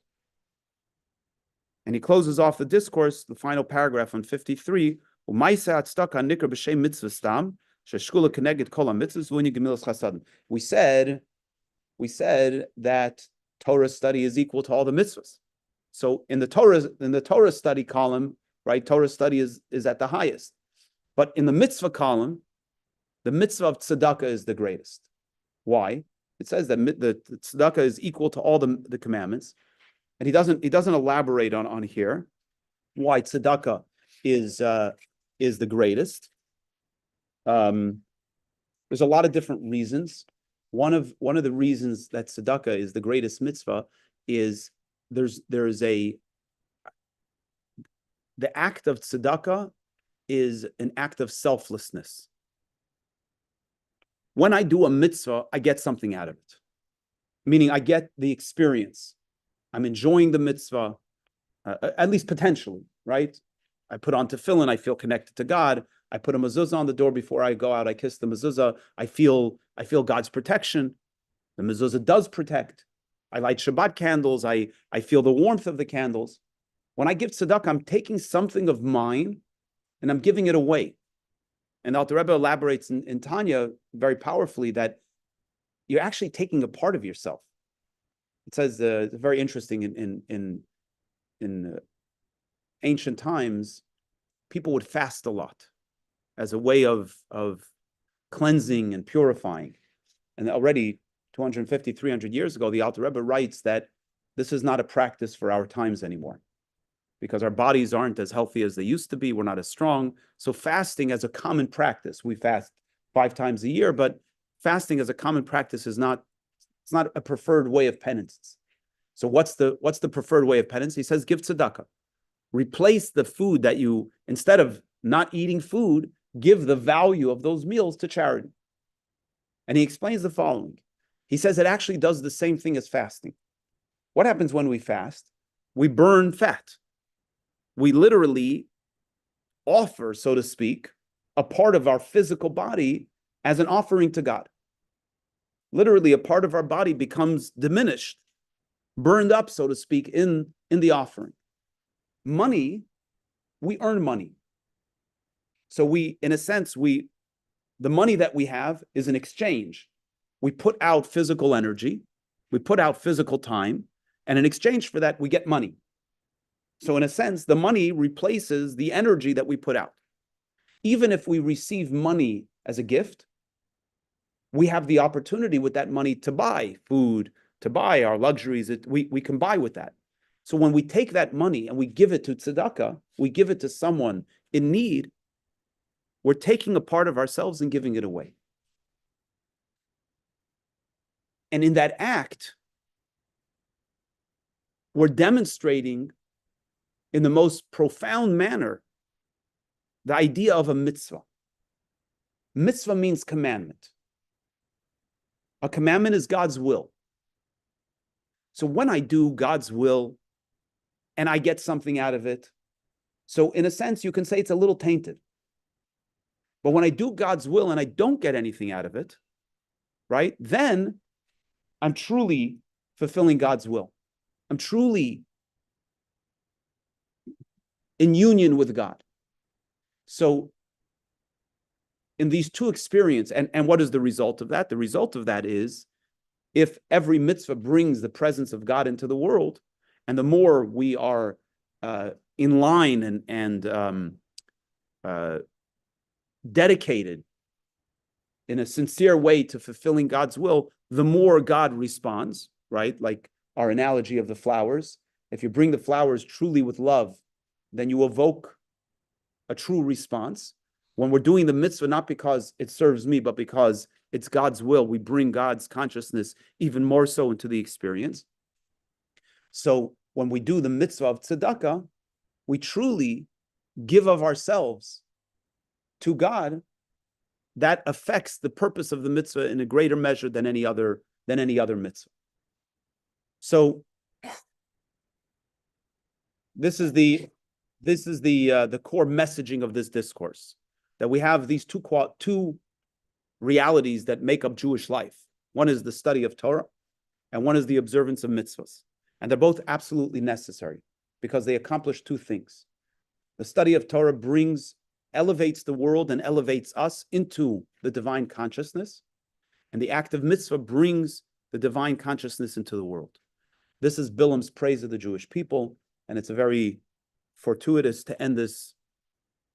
And he closes off the discourse, the final paragraph on 53. We said that Torah study is equal to all the mitzvahs. So in the Torah study column, right, Torah study is at the highest. But in the mitzvah column, the mitzvah of tzedakah is the greatest. Why? It says that the tzedakah is equal to all the commandments. And he doesn't elaborate on here why tzedakah is the greatest. There's a lot of different reasons. One of the reasons that tzedakah is the greatest mitzvah is the act of tzedakah is an act of selflessness. When I do a mitzvah, I get something out of it, meaning I get the experience. I'm enjoying the mitzvah, at least potentially, right? I put on tefillin, I feel connected to God. I put a mezuzah on the door before I go out. I kiss the mezuzah. I feel God's protection. The mezuzah does protect. I light Shabbat candles. I feel the warmth of the candles. When I give tzedakah, I'm taking something of mine and I'm giving it away. And the Alter Rebbe elaborates in Tanya very powerfully that you're actually taking a part of yourself. It says it's very interesting in ancient times, people would fast a lot as a way of cleansing and purifying. And already 250, 300 years ago, the Alter Rebbe writes that this is not a practice for our times anymore because our bodies aren't as healthy as they used to be. We're not as strong. So fasting as a common practice, we fast 5 times a year, but fasting as a common practice it's not a preferred way of penance. So what's the preferred way of penance? He says, give tzedakah. Replace the food that you, instead of not eating food, give the value of those meals to charity. And he explains the following. He says it actually does the same thing as fasting. What happens when we fast? We burn fat. We literally offer, so to speak, a part of our physical body as an offering to God. Literally, a part of our body becomes diminished, burned up, so to speak, in the offering. Money, we earn money. So we, in a sense, the money that we have is an exchange. We put out physical energy, we put out physical time, and in exchange for that, we get money. So in a sense, the money replaces the energy that we put out. Even if we receive money as a gift, we have the opportunity with that money to buy food, to buy our luxuries. We can buy with that. So when we take that money and we give it to tzedakah, we give it to someone in need, we're taking a part of ourselves and giving it away. And in that act, we're demonstrating in the most profound manner the idea of a mitzvah. Mitzvah means commandment. A commandment is God's will. So when I do God's will and I get something out of it, so in a sense, you can say it's a little tainted. But when I do God's will and I don't get anything out of it, right, then I'm truly fulfilling God's will. I'm truly in union with God. So in these two experiences, and what is the result of that? The result of that is if every mitzvah brings the presence of God into the world, and the more we are in line and dedicated in a sincere way to fulfilling God's will, the more God responds, right? Like our analogy of the flowers. If you bring the flowers truly with love, then you evoke a true response. When we're doing the mitzvah, not because it serves me, but because it's God's will, we bring God's consciousness even more so into the experience. So when we do the mitzvah of tzedakah, we truly give of ourselves to God. That affects the purpose of the mitzvah in a greater measure than any other mitzvah. So this is the core messaging of this discourse, that we have these two realities that make up Jewish life. One is the study of Torah, and one is the observance of mitzvahs. And they're both absolutely necessary because they accomplish two things. The study of Torah elevates the world and elevates us into the divine consciousness. And the act of mitzvah brings the divine consciousness into the world. This is Bilam's praise of the Jewish people, and it's a very fortuitous to end this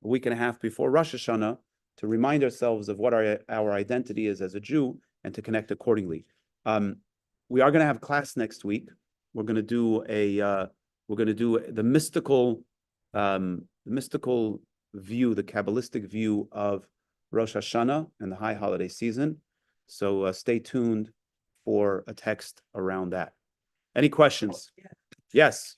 a week and a half before Rosh Hashanah to remind ourselves of what our identity is as a Jew and to connect accordingly. We are going to have class next week. We're going to do the mystical view, the Kabbalistic view of Rosh Hashanah and the high holiday season. So stay tuned for a text around that. Any questions? Yes.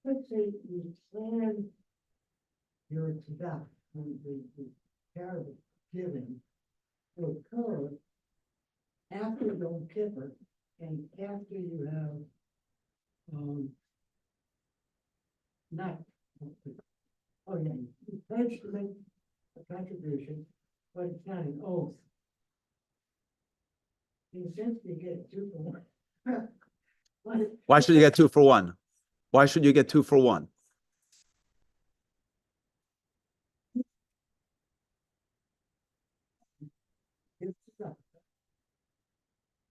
Let's say you plan your tzedakah, the charity giving to occur after Yom Kippur and after you have not, oh yeah, you pledge to make a contribution, but it's not an oath. In a sense, you get 2 for 1. Why should you get 2 for 1? Why should you get 2 for 1?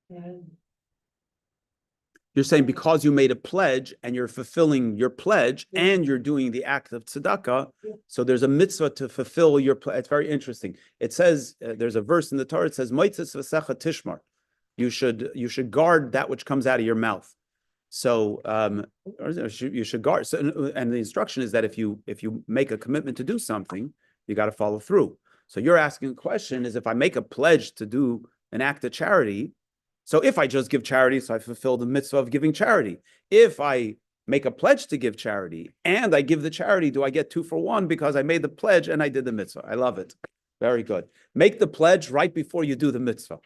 And You're saying because you made a pledge and you're fulfilling your pledge and you're doing the act of tzedakah, so there's a mitzvah to fulfill your pledge. It's very interesting. It says, there's a verse in the Torah, it says, Moitzes v'secha tishmar. You should guard that which comes out of your mouth. So you should guard. So, and the instruction is that if you make a commitment to do something, you got to follow through. So you're asking the question is, if I make a pledge to do an act of charity, so if I just give charity, so I fulfill the mitzvah of giving charity. If I make a pledge to give charity and I give the charity, do I get 2 for 1 because I made the pledge and I did the mitzvah? I love it. Very good. Make the pledge right before you do the mitzvah.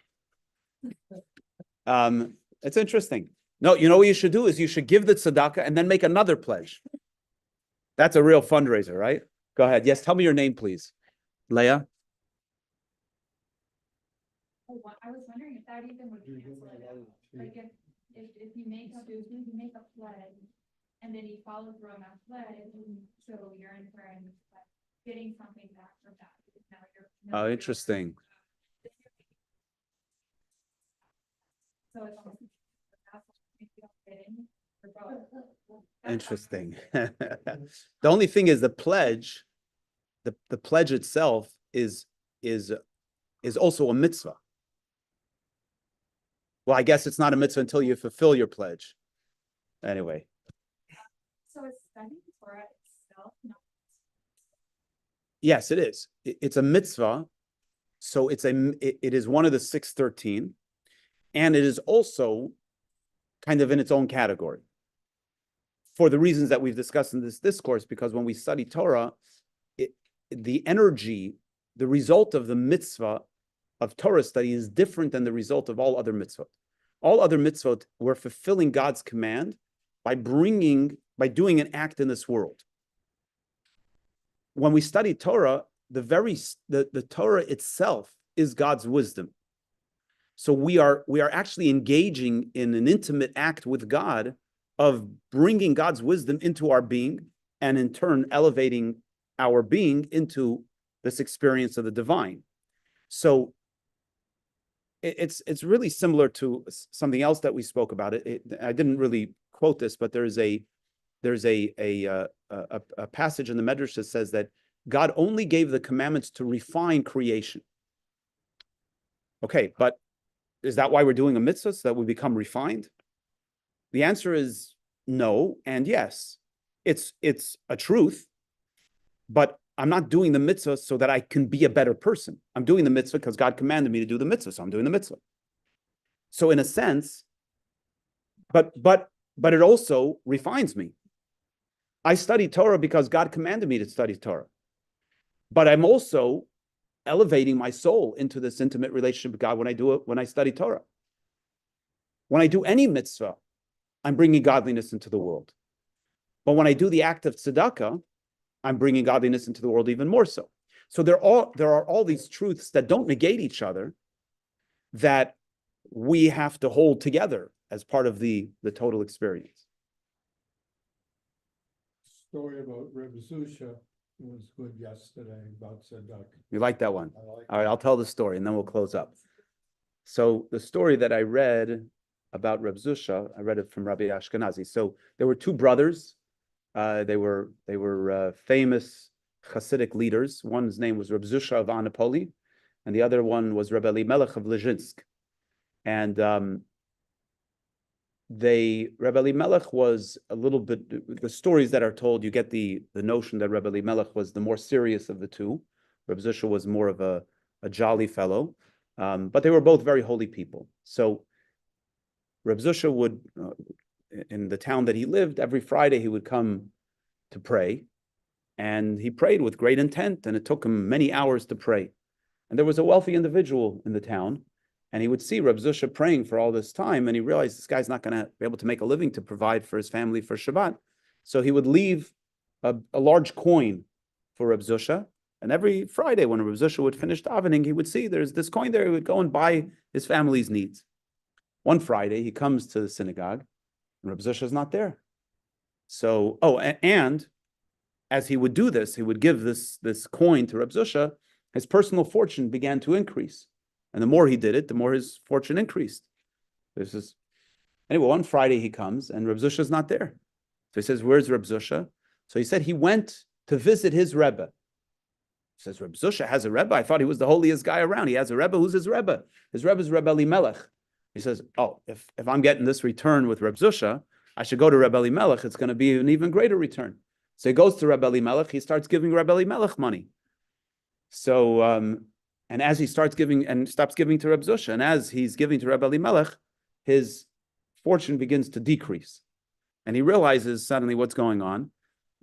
It's interesting. No, you know what you should do is you should give the tzedakah and then make another pledge. That's a real fundraiser, right? Go ahead. Yes, tell me your name, please. Leah? I was wondering if that even would cancel it out. Like if you make a pledge and then you follow through on that pledge, so you're inferring getting something back from that. Now Oh, interesting. So it's almost getting. For both. Interesting. The only thing is the pledge, the pledge itself is also a mitzvah. Well, I guess it's not a mitzvah until you fulfill your pledge. Anyway, So is studying Torah itself not? yes, it is. It's a mitzvah. So it is one of the 613, and it is also kind of in its own category for the reasons that we've discussed in this discourse, because when we study Torah, the energy, the result of the mitzvah of Torah study is different than the result of all other mitzvot. All other mitzvot, we're fulfilling God's command by doing an act in this world. When we study Torah, the Torah itself is God's wisdom. So we are actually engaging in an intimate act with God of bringing God's wisdom into our being, and in turn elevating our being into this experience of the divine. So it's really similar to something else that we spoke about. I didn't really quote this, but there's a passage in the Medrash that says that God only gave the commandments to refine creation. Okay, but is that why we're doing a mitzvah, so that we become refined? The answer is no and yes. It's a truth, but I'm not doing the mitzvah so that I can be a better person. I'm doing the mitzvah because God commanded me to do the mitzvah, so I'm doing the mitzvah. So in a sense, but it also refines me. I study Torah because God commanded me to study Torah. But I'm also elevating my soul into this intimate relationship with God when I study Torah. When I do any mitzvah, I'm bringing godliness into the world. But when I do the act of tzedakah, I'm bringing godliness into the world even more so. So there are all these truths that don't negate each other, that we have to hold together as part of the total experience. Story about Reb Zusha was good yesterday about tzedakah. You like that one? I like All right, I'll tell the story and then we'll close up. So the story that I read about Reb Zusha, I read it from Rabbi Ashkenazi. So there were two brothers. They were famous Hasidic leaders. One's name was Reb Zusha of Anapoli, and the other one was Reb Elimelech of Lezhinsk. And Reb Elimelech was a little bit, the stories that are told, you get the notion that Reb Elimelech was the more serious of the two. Reb Zusha was more of a jolly fellow, but they were both very holy people. So Reb Zusha would, in the town that he lived, every Friday he would come to pray, and he prayed with great intent, and it took him many hours to pray. And there was a wealthy individual in the town, and he would see Reb Zusha praying for all this time, and he realized this guy's not going to be able to make a living to provide for his family for Shabbat. So he would leave a large coin for Reb Zusha, and every Friday when Reb Zusha would finish davening, he would see there's this coin there, he would go and buy his family's needs. One Friday, he comes to the synagogue, and Reb Zusha is not there. So, and as he would do this, he would give this coin to Reb Zusha, his personal fortune began to increase. And the more he did it, the more his fortune increased. Anyway, one Friday he comes, and Reb Zusha is not there. So he says, where's Reb Zusha? So he said he went to visit his Rebbe. He says, Reb Zusha has a Rebbe? I thought he was the holiest guy around. He has a Rebbe. Who's his Rebbe? His Rebbe is Reb Elimelech. He says, oh, if I'm getting this return with Reb Zusha, I should go to Reb Elimelech. It's going to be an even greater return. So he goes to Reb Elimelech. He starts giving Reb Elimelech money. So, and as he starts giving and stops giving to Reb Zusha, and as he's giving to Reb Elimelech, his fortune begins to decrease. And he realizes suddenly what's going on.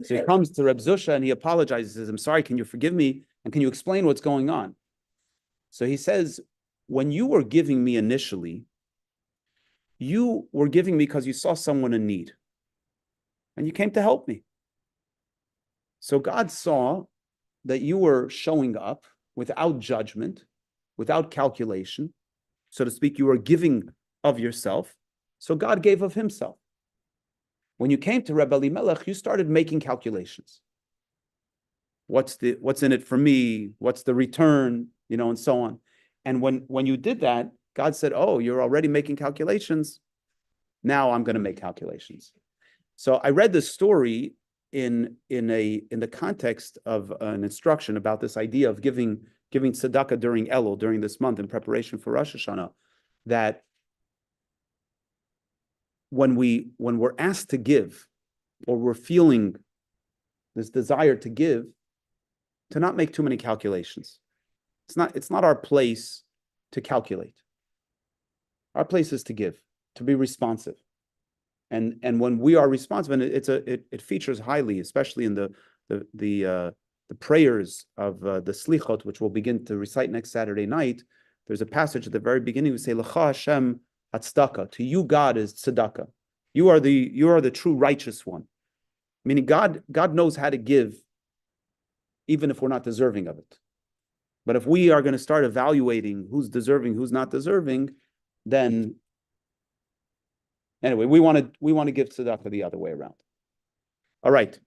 So he comes to Reb Zusha and he apologizes. He says, I'm sorry, can you forgive me? And can you explain what's going on? So he says, when you were giving me initially, you were giving me because you saw someone in need. And you came to help me. So God saw that you were showing up without judgment, without calculation, so to speak. You were giving of yourself. So God gave of himself. When you came to Reb Elimelech, you started making calculations. What's in it for me? What's the return? And so on. And when you did that, God said, oh, you're already making calculations. Now I'm going to make calculations. So I read this story in the context of an instruction about this idea of giving tzedakah during Elul, during this month in preparation for Rosh Hashanah, that when we're asked to give, or we're feeling this desire to give, to not make too many calculations. It's not our place to calculate. Our place is to give, to be responsive. And when we are responsive, and it features highly, especially in the prayers of the Slichot, which we'll begin to recite next Saturday night. There's a passage at the very beginning we say, L'cha Hashem hatzdaka. To you, God is tzedakah. You are the true righteous one. Meaning God knows how to give, even if we're not deserving of it. But if we are going to start evaluating who's deserving, who's not deserving, then anyway, we want to give tzedakah the other way around. All right.